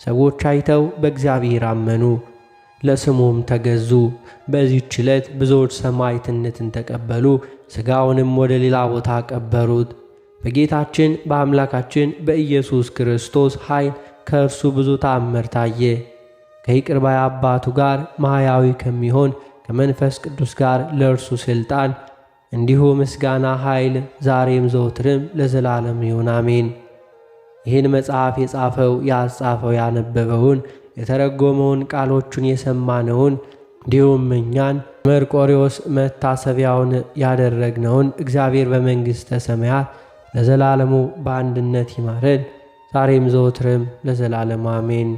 ሰዎች አይተው በእግዚአብሔር አመኑ፣ ለስሙም ተገዙ። በዚህች ዕለት ብዙዎች ሰማዕትነትን ተቀበሉ። ሥጋውንም ወደ ሌላ ቦታ ቀበሩት። በጌታችን በአምላካችን በኢየሱስ ክርስቶስ ኃይል ከእርሱ ብዙ ተአምር ታየ። ከይቅር ባይ አባቱ ጋር ማሕያዊ ከሚሆን ከመንፈስ ቅዱስ ጋር ለእርሱ ሥልጣን እንዲሁ ምስጋና ኃይል ዛሬም ዘወትርም ለዘላለም ይሁን አሜን። ይህን መጽሐፍ የጻፈው ያጻፈው ያነበበውን የተረጎመውን ቃሎቹን የሰማነውን እንዲሁም እኛን መርቆሬዎስ መታሰቢያውን ያደረግነውን እግዚአብሔር በመንግሥተ ሰማያት ለዘላለሙ በአንድነት ይማረን ዛሬም ዘወትርም ለዘላለም አሜን።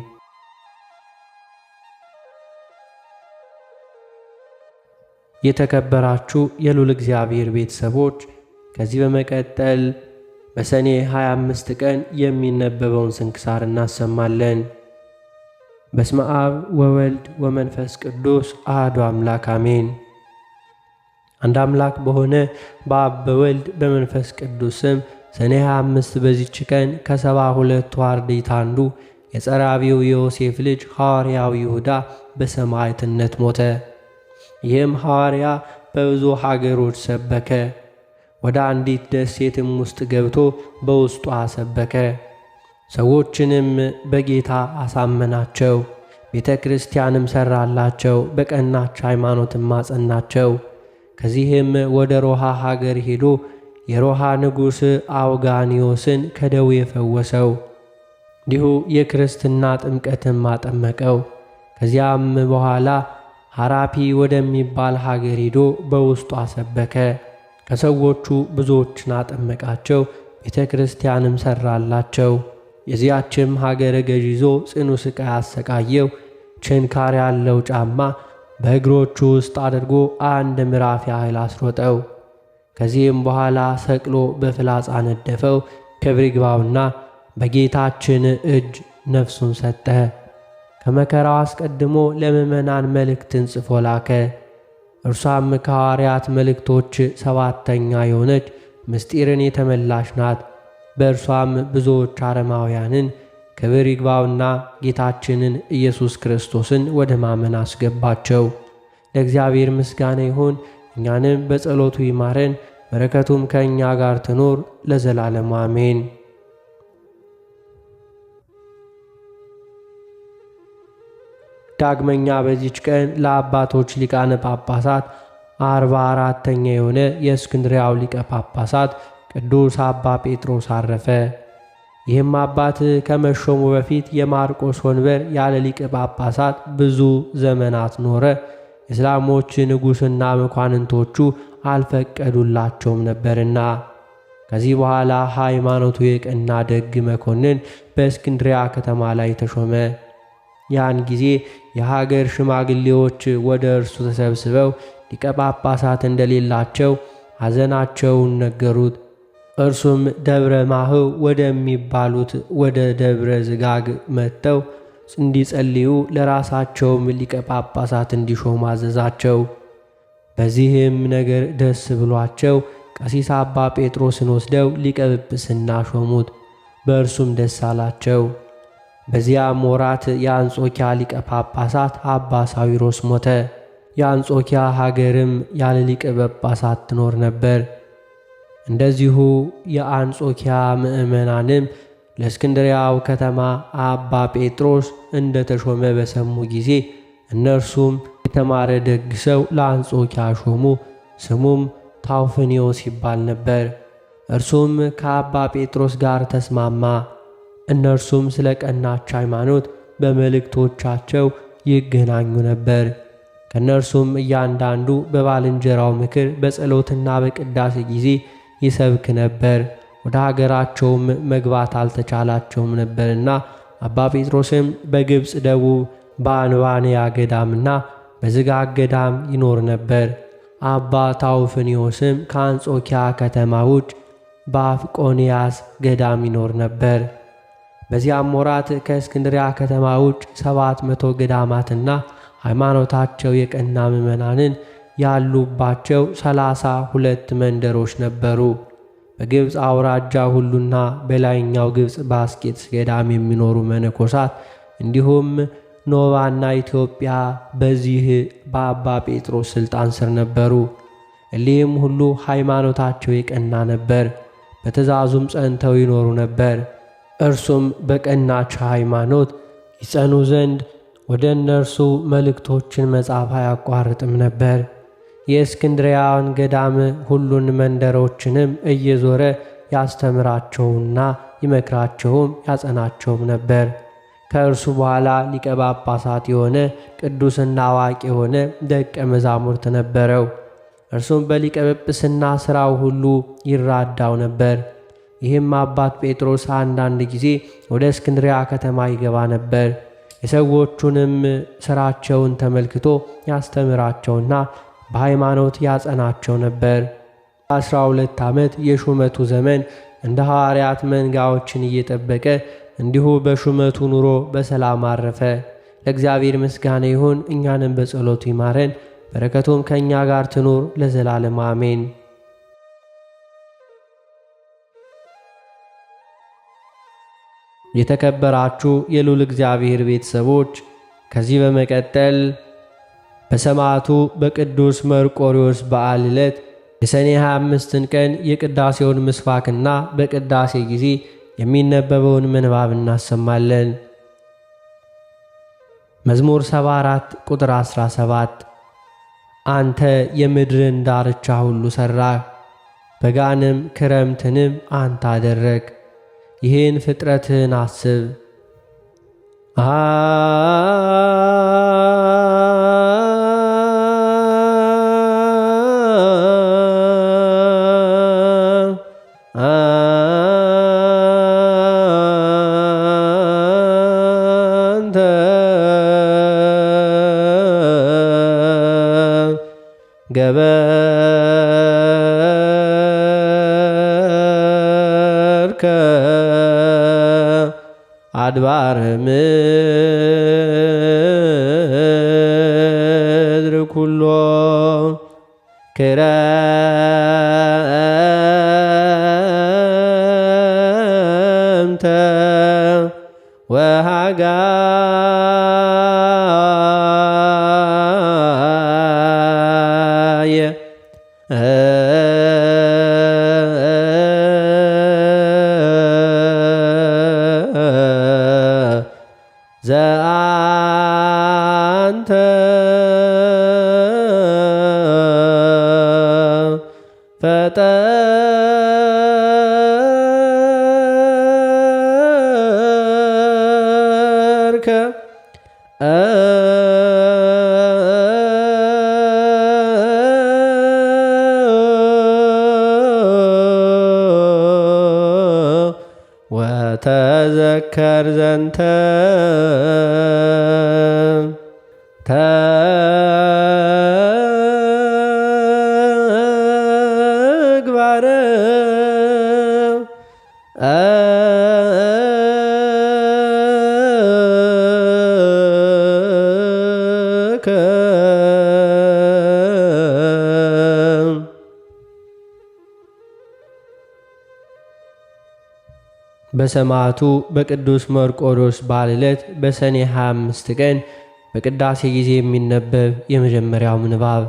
የተከበራችሁ የልዑል እግዚአብሔር ቤተሰቦች ከዚህ በመቀጠል በሰኔ 25 ቀን የሚነበበውን ስንክሳር እናሰማለን። በስመ አብ ወወልድ ወመንፈስ ቅዱስ አሐዱ አምላክ አሜን። አንድ አምላክ በሆነ በአብ በወልድ በመንፈስ ቅዱስ ስም ሰኔ 25 በዚች ቀን ከ72ቱ አርድእት አንዱ የጸራቢው የዮሴፍ ልጅ ሐዋርያው ይሁዳ በሰማዕትነት ሞተ። ይህም ሐዋርያ በብዙ ሀገሮች ሰበከ። ወደ አንዲት ደሴትም ውስጥ ገብቶ በውስጧ ሰበከ። ሰዎችንም በጌታ አሳመናቸው። ቤተ ክርስቲያንም ሠራላቸው፣ በቀናች ሃይማኖትም አጸናቸው። ከዚህም ወደ ሮሃ ሀገር ሄዶ የሮሃ ንጉሥ አውጋኒዮስን ከደዌ ፈወሰው። እንዲሁ የክርስትና ጥምቀትም አጠመቀው። ከዚያም በኋላ ሐራፒ ወደሚባል ሀገር ሄዶ በውስጡ አሰበከ። ከሰዎቹ ብዙዎችን አጠመቃቸው፣ ቤተ ክርስቲያንም ሠራላቸው። የዚያችም ሀገር ገዥ ይዞ ጽኑ ሥቃይ አሰቃየው። ችንካር ያለው ጫማ በእግሮቹ ውስጥ አድርጎ 1 ምዕራፍ ያህል አስሮጠው። ከዚህም በኋላ ሰቅሎ በፍላጻ ነደፈው። ክብር ይግባውና በጌታችን እጅ ነፍሱን ሰጠ። ከመከራው አስቀድሞ ለምእመናን መልእክትን ጽፎ ላከ። እርሷም ከሐዋርያት መልእክቶች 7ተኛ የሆነች ምስጢርን የተመላሽ ናት። በእርሷም ብዙዎች አረማውያንን ክብር ይግባውና ጌታችንን ኢየሱስ ክርስቶስን ወደ ማመን አስገባቸው። ለእግዚአብሔር ምስጋና ይሁን። እኛንም በጸሎቱ ይማረን፣ በረከቱም ከእኛ ጋር ትኖር ለዘላለሙ አሜን። ዳግመኛ በዚች ቀን ለአባቶች ሊቃነ ጳጳሳት 44ተኛ የሆነ የእስክንድርያው ሊቀ ጳጳሳት ቅዱስ አባ ጴጥሮስ አረፈ። ይህም አባት ከመሾሙ በፊት የማርቆስ ወንበር ያለ ሊቀ ጳጳሳት ብዙ ዘመናት ኖረ። የእስላሞች ንጉሥና መኳንንቶቹ አልፈቀዱላቸውም ነበርና። ከዚህ በኋላ ሃይማኖቱ የቀና ደግ መኮንን በእስክንድርያ ከተማ ላይ ተሾመ። ያን ጊዜ የሀገር ሽማግሌዎች ወደ እርሱ ተሰብስበው ሊቀ ጳጳሳት እንደሌላቸው ሐዘናቸውን ነገሩት። እርሱም ደብረ ማህው ወደሚባሉት ወደ ደብረ ዝጋግ መጥተው እንዲጸልዩ ለራሳቸውም ሊቀ ጳጳሳት እንዲሾሙ አዘዛቸው። በዚህም ነገር ደስ ብሏቸው ቀሲስ አባ ጴጥሮስን ወስደው ሊቀ ጵጵስና ሾሙት። በእርሱም ደስ አላቸው። በዚያም ወራት የአንጾኪያ ሊቀ ጳጳሳት አባ ሳዊሮስ ሞተ። የአንጾኪያ ሀገርም ያለ ሊቀ ጳጳሳት ትኖር ነበር። እንደዚሁ የአንጾኪያ ምእመናንም ለእስክንድርያው ከተማ አባ ጴጥሮስ እንደ ተሾመ በሰሙ ጊዜ እነርሱም የተማረ ደግ ሰው ለአንጾኪያ ሾሙ። ስሙም ታውፍኒዮስ ይባል ነበር። እርሱም ከአባ ጴጥሮስ ጋር ተስማማ። እነርሱም ስለ ቀናች ሃይማኖት በመልእክቶቻቸው ይገናኙ ነበር። ከእነርሱም እያንዳንዱ በባልንጀራው ምክር በጸሎትና በቅዳሴ ጊዜ ይሰብክ ነበር። ወደ ሀገራቸውም መግባት አልተቻላቸውም ነበርና አባ ጴጥሮስም በግብፅ ደቡብ በአንባንያ ገዳምና በዝጋግ ገዳም ይኖር ነበር። አባ ታውፍኒዮስም ከአንጾኪያ ከተማ ውጭ በአፍቆንያስ ገዳም ይኖር ነበር። በዚያም ወራት ከእስክንድርያ ከተማ ውጭ 700 ገዳማትና ሃይማኖታቸው የቀና ምዕመናንን ያሉባቸው 32 መንደሮች ነበሩ። በግብፅ አውራጃ ሁሉና በላይኛው ግብፅ በአስቄጥስ ገዳም የሚኖሩ መነኮሳት እንዲሁም ኖባና ኢትዮጵያ በዚህ በአባ ጴጥሮስ ሥልጣን ስር ነበሩ። እሊህም ሁሉ ሃይማኖታቸው የቀና ነበር፣ በትእዛዙም ጸንተው ይኖሩ ነበር። እርሱም በቀናች ሃይማኖት ይጸኑ ዘንድ ወደ እነርሱ መልእክቶችን መጻፍ አያቋርጥም ነበር። የእስክንድርያውን ገዳም ሁሉን መንደሮችንም እየዞረ ያስተምራቸውና ይመክራቸውም ያጸናቸውም ነበር። ከእርሱ በኋላ ሊቀ ጳጳሳት የሆነ ቅዱስና አዋቂ የሆነ ደቀ መዛሙርት ነበረው። እርሱም በሊቀ ጵጵስና ሥራው ሁሉ ይራዳው ነበር። ይህም አባት ጴጥሮስ አንዳንድ ጊዜ ወደ እስክንድርያ ከተማ ይገባ ነበር። የሰዎቹንም ሥራቸውን ተመልክቶ ያስተምራቸውና በሃይማኖት ያጸናቸው ነበር። 12 ዓመት የሹመቱ ዘመን እንደ ሐዋርያት መንጋዎችን እየጠበቀ እንዲሁ በሹመቱ ኑሮ በሰላም አረፈ። ለእግዚአብሔር ምስጋና ይሁን፣ እኛንም በጸሎቱ ይማረን፣ በረከቱም ከእኛ ጋር ትኑር ለዘላለም አሜን። የተከበራችሁ የልዑል እግዚአብሔር ቤተሰቦች ከዚህ በመቀጠል በሰማዕቱ በቅዱስ መርቆሬዎስ በዓል ዕለት የሰኔ 25ን ቀን የቅዳሴውን ምስባክና በቅዳሴ ጊዜ የሚነበበውን ምንባብ እናሰማለን። መዝሙር 74 ቁጥር 17 አንተ የምድርን ዳርቻ ሁሉ ሠራህ፣ በጋንም ክረምትንም አንተ አደረግ። ይህን ፍጥረትህን አስብ። አንተ አድባረ ምድር ኩሎ ክረምተ ወሃጋየ ዘአንተ ፈጠርከ ወተዘከር ዘንተ ተግባረ በሰማዕቱ በቅዱስ መርቆሬዎስ በዓለ ዕለት በሰኔ 25 ቀን በቅዳሴ ጊዜ የሚነበብ የመጀመሪያው ምንባብ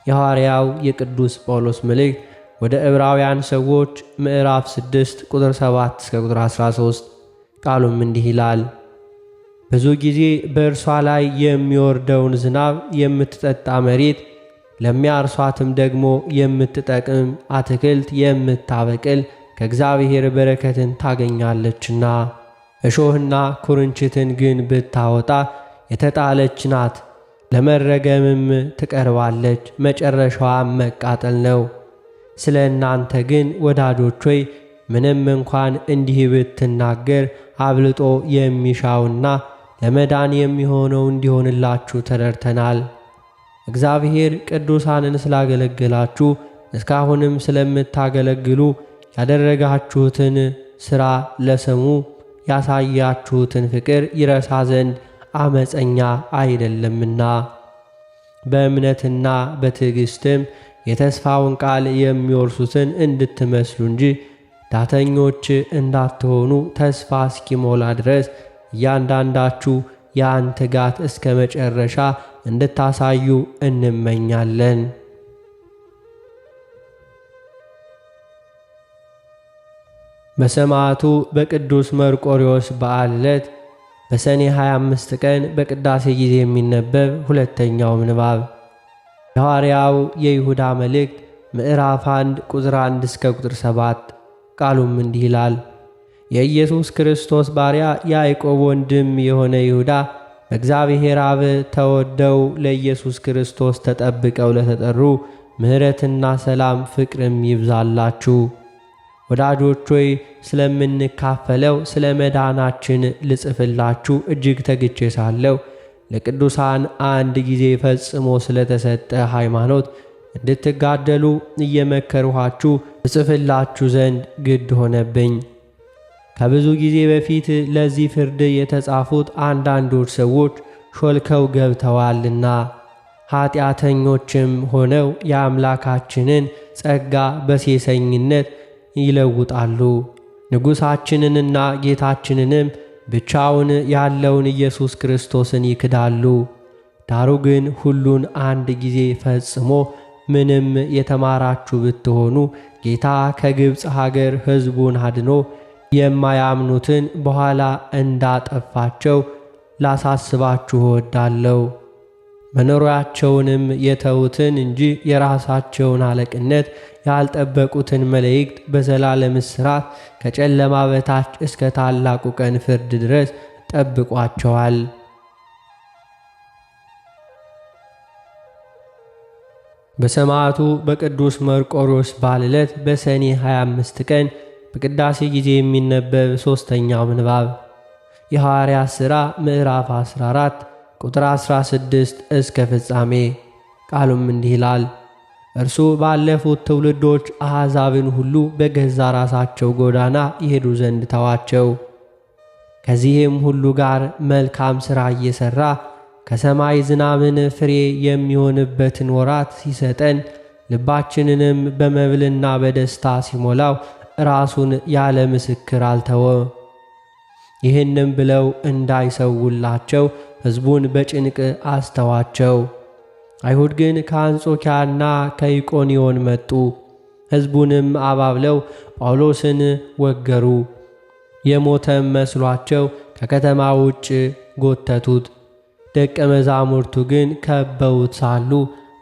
የሐዋርያው የቅዱስ ጳውሎስ መልእክት ወደ ዕብራውያን ሰዎች ምዕራፍ 6 ቁጥር 7 እስከ ቁጥር 13። ቃሉም እንዲህ ይላል። ብዙ ጊዜ በእርሷ ላይ የሚወርደውን ዝናብ የምትጠጣ መሬት ለሚያርሷትም ደግሞ የምትጠቅም አትክልት የምታበቅል ከእግዚአብሔር በረከትን ታገኛለችና፣ እሾህና ኩርንችትን ግን ብታወጣ የተጣለች ናት፣ ለመረገምም ትቀርባለች፣ መጨረሻዋም መቃጠል ነው። ስለ እናንተ ግን ወዳጆች ሆይ ምንም እንኳን እንዲህ ብትናገር አብልጦ የሚሻውና ለመዳን የሚሆነው እንዲሆንላችሁ ተረድተናል። እግዚአብሔር ቅዱሳንን ስላገለገላችሁ እስካሁንም ስለምታገለግሉ ያደረጋችሁትን ሥራ ለስሙ ያሳያችሁትን ፍቅር ይረሳ ዘንድ አመፀኛ አይደለምና በእምነትና በትዕግሥትም የተስፋውን ቃል የሚወርሱትን እንድትመስሉ እንጂ ዳተኞች እንዳትሆኑ ተስፋ እስኪሞላ ድረስ እያንዳንዳችሁ ያን ትጋት እስከ መጨረሻ እንድታሳዩ እንመኛለን። በሰማዕቱ በቅዱስ መርቆሬዎስ በዓለ ዕለት በሰኔ 25 ቀን በቅዳሴ ጊዜ የሚነበብ ሁለተኛው ምንባብ የሐዋርያው የይሁዳ መልእክት ምዕራፍ 1 ቁጥር 1 እስከ ቁጥር 7። ቃሉም እንዲህ ይላል። የኢየሱስ ክርስቶስ ባሪያ ያዕቆብ ወንድም የሆነ ይሁዳ በእግዚአብሔር አብ ተወደው ለኢየሱስ ክርስቶስ ተጠብቀው ለተጠሩ ምሕረትና ሰላም ፍቅርም ይብዛላችሁ። ወዳጆች ሆይ ስለምንካፈለው ስለ መዳናችን ልጽፍላችሁ እጅግ ተግቼ ሳለሁ ለቅዱሳን አንድ ጊዜ ፈጽሞ ስለተሰጠ ሃይማኖት እንድትጋደሉ እየመከርኋችሁ እጽፍላችሁ ዘንድ ግድ ሆነብኝ። ከብዙ ጊዜ በፊት ለዚህ ፍርድ የተጻፉት አንዳንዶች ሰዎች ሾልከው ገብተዋልና ኀጢአተኞችም ሆነው የአምላካችንን ጸጋ በሴሰኝነት ይለውጣሉ። ንጉሣችንንና ጌታችንንም ብቻውን ያለውን ኢየሱስ ክርስቶስን ይክዳሉ። ዳሩ ግን ሁሉን አንድ ጊዜ ፈጽሞ ምንም የተማራችሁ ብትሆኑ ጌታ ከግብፅ ሀገር ሕዝቡን አድኖ የማያምኑትን በኋላ እንዳጠፋቸው ላሳስባችሁ እወዳለሁ። መኖሪያቸውንም የተዉትን እንጂ የራሳቸውን አለቅነት ያልጠበቁትን መላእክት በዘላለም እስራት ከጨለማ በታች እስከ ታላቁ ቀን ፍርድ ድረስ ጠብቋቸዋል። በሰማዕቱ በቅዱስ መርቆሬዎስ በዓለ ዕለት በሰኔ 25 ቀን በቅዳሴ ጊዜ የሚነበብ ሦስተኛው ምንባብ የሐዋርያት ሥራ ምዕራፍ 14 ቁጥር 16 እስከ ፍጻሜ። ቃሉም እንዲህ ይላል። እርሱ ባለፉት ትውልዶች አሕዛብን ሁሉ በገዛ ራሳቸው ጎዳና ይሄዱ ዘንድ ተዋቸው። ከዚህም ሁሉ ጋር መልካም ሥራ እየሠራ ከሰማይ ዝናብን ፍሬ የሚሆንበትን ወራት ሲሰጠን ልባችንንም በመብልና በደስታ ሲሞላው ራሱን ያለ ምስክር አልተወም። ይህንም ብለው እንዳይሰውላቸው ሕዝቡን በጭንቅ አስተዋቸው። አይሁድ ግን ከአንጾኪያና ከኢቆንዮን መጡ። ሕዝቡንም አባብለው ጳውሎስን ወገሩ። የሞተም መስሏቸው ከከተማ ውጭ ጎተቱት። ደቀ መዛሙርቱ ግን ከበውት ሳሉ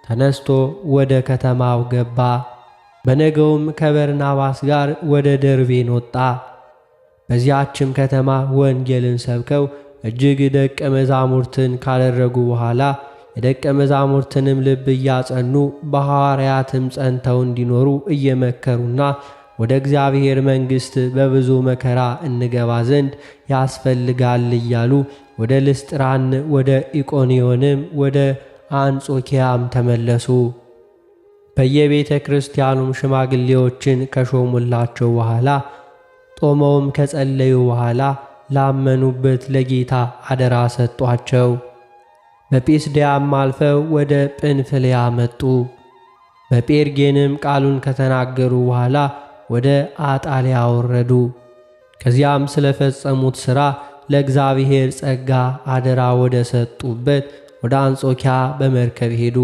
ተነስቶ ወደ ከተማው ገባ። በነገውም ከበርናባስ ጋር ወደ ደርቤን ወጣ። በዚያችም ከተማ ወንጌልን ሰብከው እጅግ ደቀ መዛሙርትን ካደረጉ በኋላ የደቀ መዛሙርትንም ልብ እያጸኑ በሐዋርያትም ጸንተው እንዲኖሩ እየመከሩና ወደ እግዚአብሔር መንግሥት በብዙ መከራ እንገባ ዘንድ ያስፈልጋል እያሉ ወደ ልስጥራን ወደ ኢቆንዮንም ወደ አንጾኪያም ተመለሱ። በየቤተ ክርስቲያኑም ሽማግሌዎችን ከሾሙላቸው በኋላ ጦመውም ከጸለዩ በኋላ ላመኑበት ለጌታ አደራ ሰጧቸው። በጲስድያም አልፈው ወደ ጵንፍልያ መጡ። በጴርጌንም ቃሉን ከተናገሩ በኋላ ወደ አጣልያ ወረዱ። ከዚያም ስለፈጸሙት ሥራ ለእግዚአብሔር ጸጋ አደራ ወደ ሰጡበት ወደ አንጾኪያ በመርከብ ሄዱ።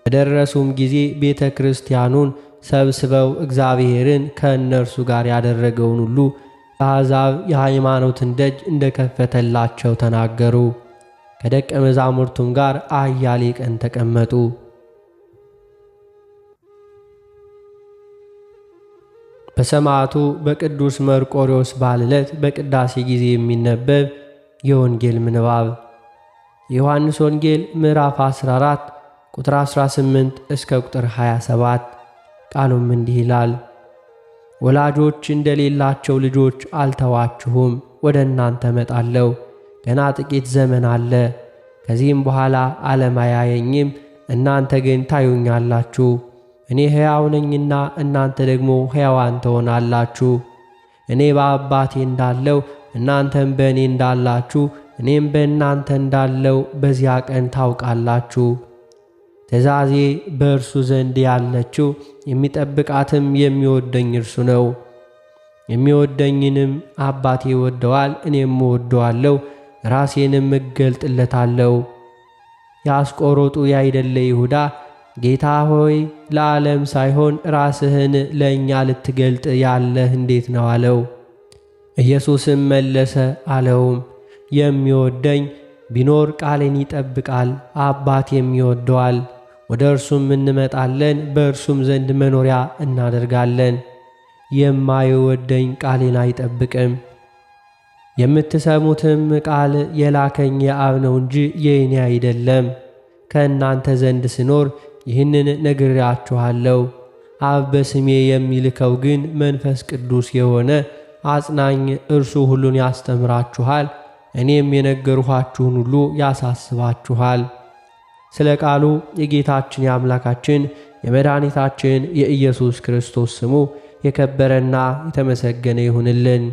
በደረሱም ጊዜ ቤተ ክርስቲያኑን ሰብስበው እግዚአብሔርን ከእነርሱ ጋር ያደረገውን ሁሉ ለአሕዛብ የሃይማኖትን ደጅ እንደከፈተላቸው ተናገሩ። ከደቀ መዛሙርቱም ጋር አያሌ ቀን ተቀመጡ። በሰማዕቱ በቅዱስ መርቆሬዎስ በዓል ዕለት በቅዳሴ ጊዜ የሚነበብ የወንጌል ምንባብ የዮሐንስ ወንጌል ምዕራፍ 14 ቁጥር 18 እስከ ቁጥር 27። ቃሉም እንዲህ ይላል። ወላጆች እንደሌላቸው ልጆች አልተዋችሁም፣ ወደ እናንተ እመጣለሁ። ገና ጥቂት ዘመን አለ። ከዚህም በኋላ ዓለም አያየኝም፣ እናንተ ግን ታዩኛላችሁ። እኔ ሕያው ነኝና እናንተ ደግሞ ሕያዋን ትሆናላችሁ። እኔ በአባቴ እንዳለው እናንተም በእኔ እንዳላችሁ እኔም በእናንተ እንዳለው በዚያ ቀን ታውቃላችሁ። ትእዛዜ በእርሱ ዘንድ ያለችው የሚጠብቃትም የሚወደኝ እርሱ ነው። የሚወደኝንም አባቴ ይወደዋል፣ እኔም እወደዋለሁ፣ ራሴንም እገልጥለታለሁ። የአስቆሮጡ ያይደለ ይሁዳ ጌታ ሆይ ለዓለም ሳይሆን ራስህን ለእኛ ልትገልጥ ያለህ እንዴት ነው አለው። ኢየሱስም መለሰ አለውም የሚወደኝ ቢኖር ቃሌን ይጠብቃል፣ አባቴም ይወደዋል፣ ወደ እርሱም እንመጣለን፣ በእርሱም ዘንድ መኖሪያ እናደርጋለን። የማይወደኝ ቃሌን አይጠብቅም። የምትሰሙትም ቃል የላከኝ የአብ ነው እንጂ የእኔ አይደለም። ከእናንተ ዘንድ ስኖር ይህንን ነግሬያችኋለሁ። አብ በስሜ የሚልከው ግን መንፈስ ቅዱስ የሆነ አጽናኝ እርሱ ሁሉን ያስተምራችኋል፣ እኔም የነገርኋችሁን ሁሉ ያሳስባችኋል። ስለ ቃሉ የጌታችን የአምላካችን የመድኃኒታችን የኢየሱስ ክርስቶስ ስሙ የከበረና የተመሰገነ ይሁንልን።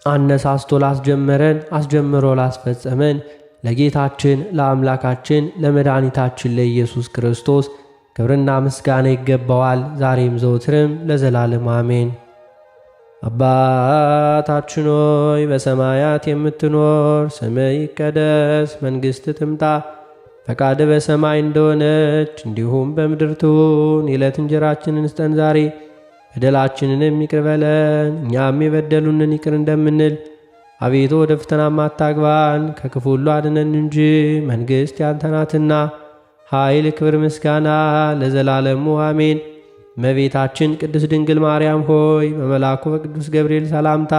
አነሳስቶ ላስጀመረን አስጀምሮ ላስፈጸመን ለጌታችን ለአምላካችን ለመድኃኒታችን ለኢየሱስ ክርስቶስ ክብርና ምስጋና ይገባዋል፣ ዛሬም ዘውትርም ለዘላለም አሜን። አባታችን ሆይ በሰማያት የምትኖር፣ ስምህ ይቀደስ፣ መንግሥትህ ትምጣ፣ ፈቃድህ በሰማይ እንደሆነች እንዲሁም በምድር ትሁን። የዕለት እንጀራችንን ስጠን ዛሬ፣ በደላችንንም ይቅር በለን እኛም የበደሉንን ይቅር እንደምንል። አቤቱ ወደ ፈተናም አታግባን፣ ከክፉ ሁሉ አድነን እንጂ መንግሥት ያንተ ናትና ኃይል፣ ክብር፣ ምስጋና ለዘላለሙ አሜን። እመቤታችን ቅድስት ድንግል ማርያም ሆይ በመልአኩ በቅዱስ ገብርኤል ሰላምታ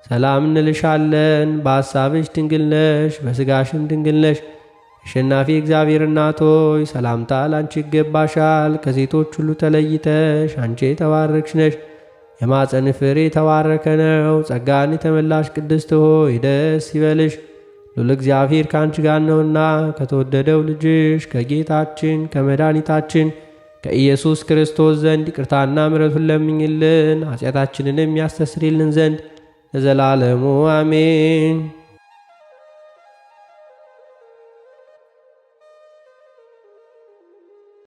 ሰላም እንልሻለን። በሐሳብሽ ድንግል ነሽ፣ በሥጋሽም ድንግል ነሽ። አሸናፊ እግዚአብሔር እናት ሆይ ሰላምታ ላንቺ ይገባሻል። ከሴቶች ሁሉ ተለይተሽ አንቺ የተባረክሽ ነሽ፣ የማፀን ፍሬ የተባረከ ነው። ጸጋን የተመላሽ ቅድስት ሆይ ደስ ይበልሽ፣ ሉል እግዚአብሔር ከአንቺ ጋር ነውና ከተወደደው ልጅሽ ከጌታችን ከመድኃኒታችን ከኢየሱስ ክርስቶስ ዘንድ ይቅርታና ምሕረቱን ለምኝልን ኃጢአታችንንም ያስተሰርይልን ዘንድ ለዘላለሙ አሜን።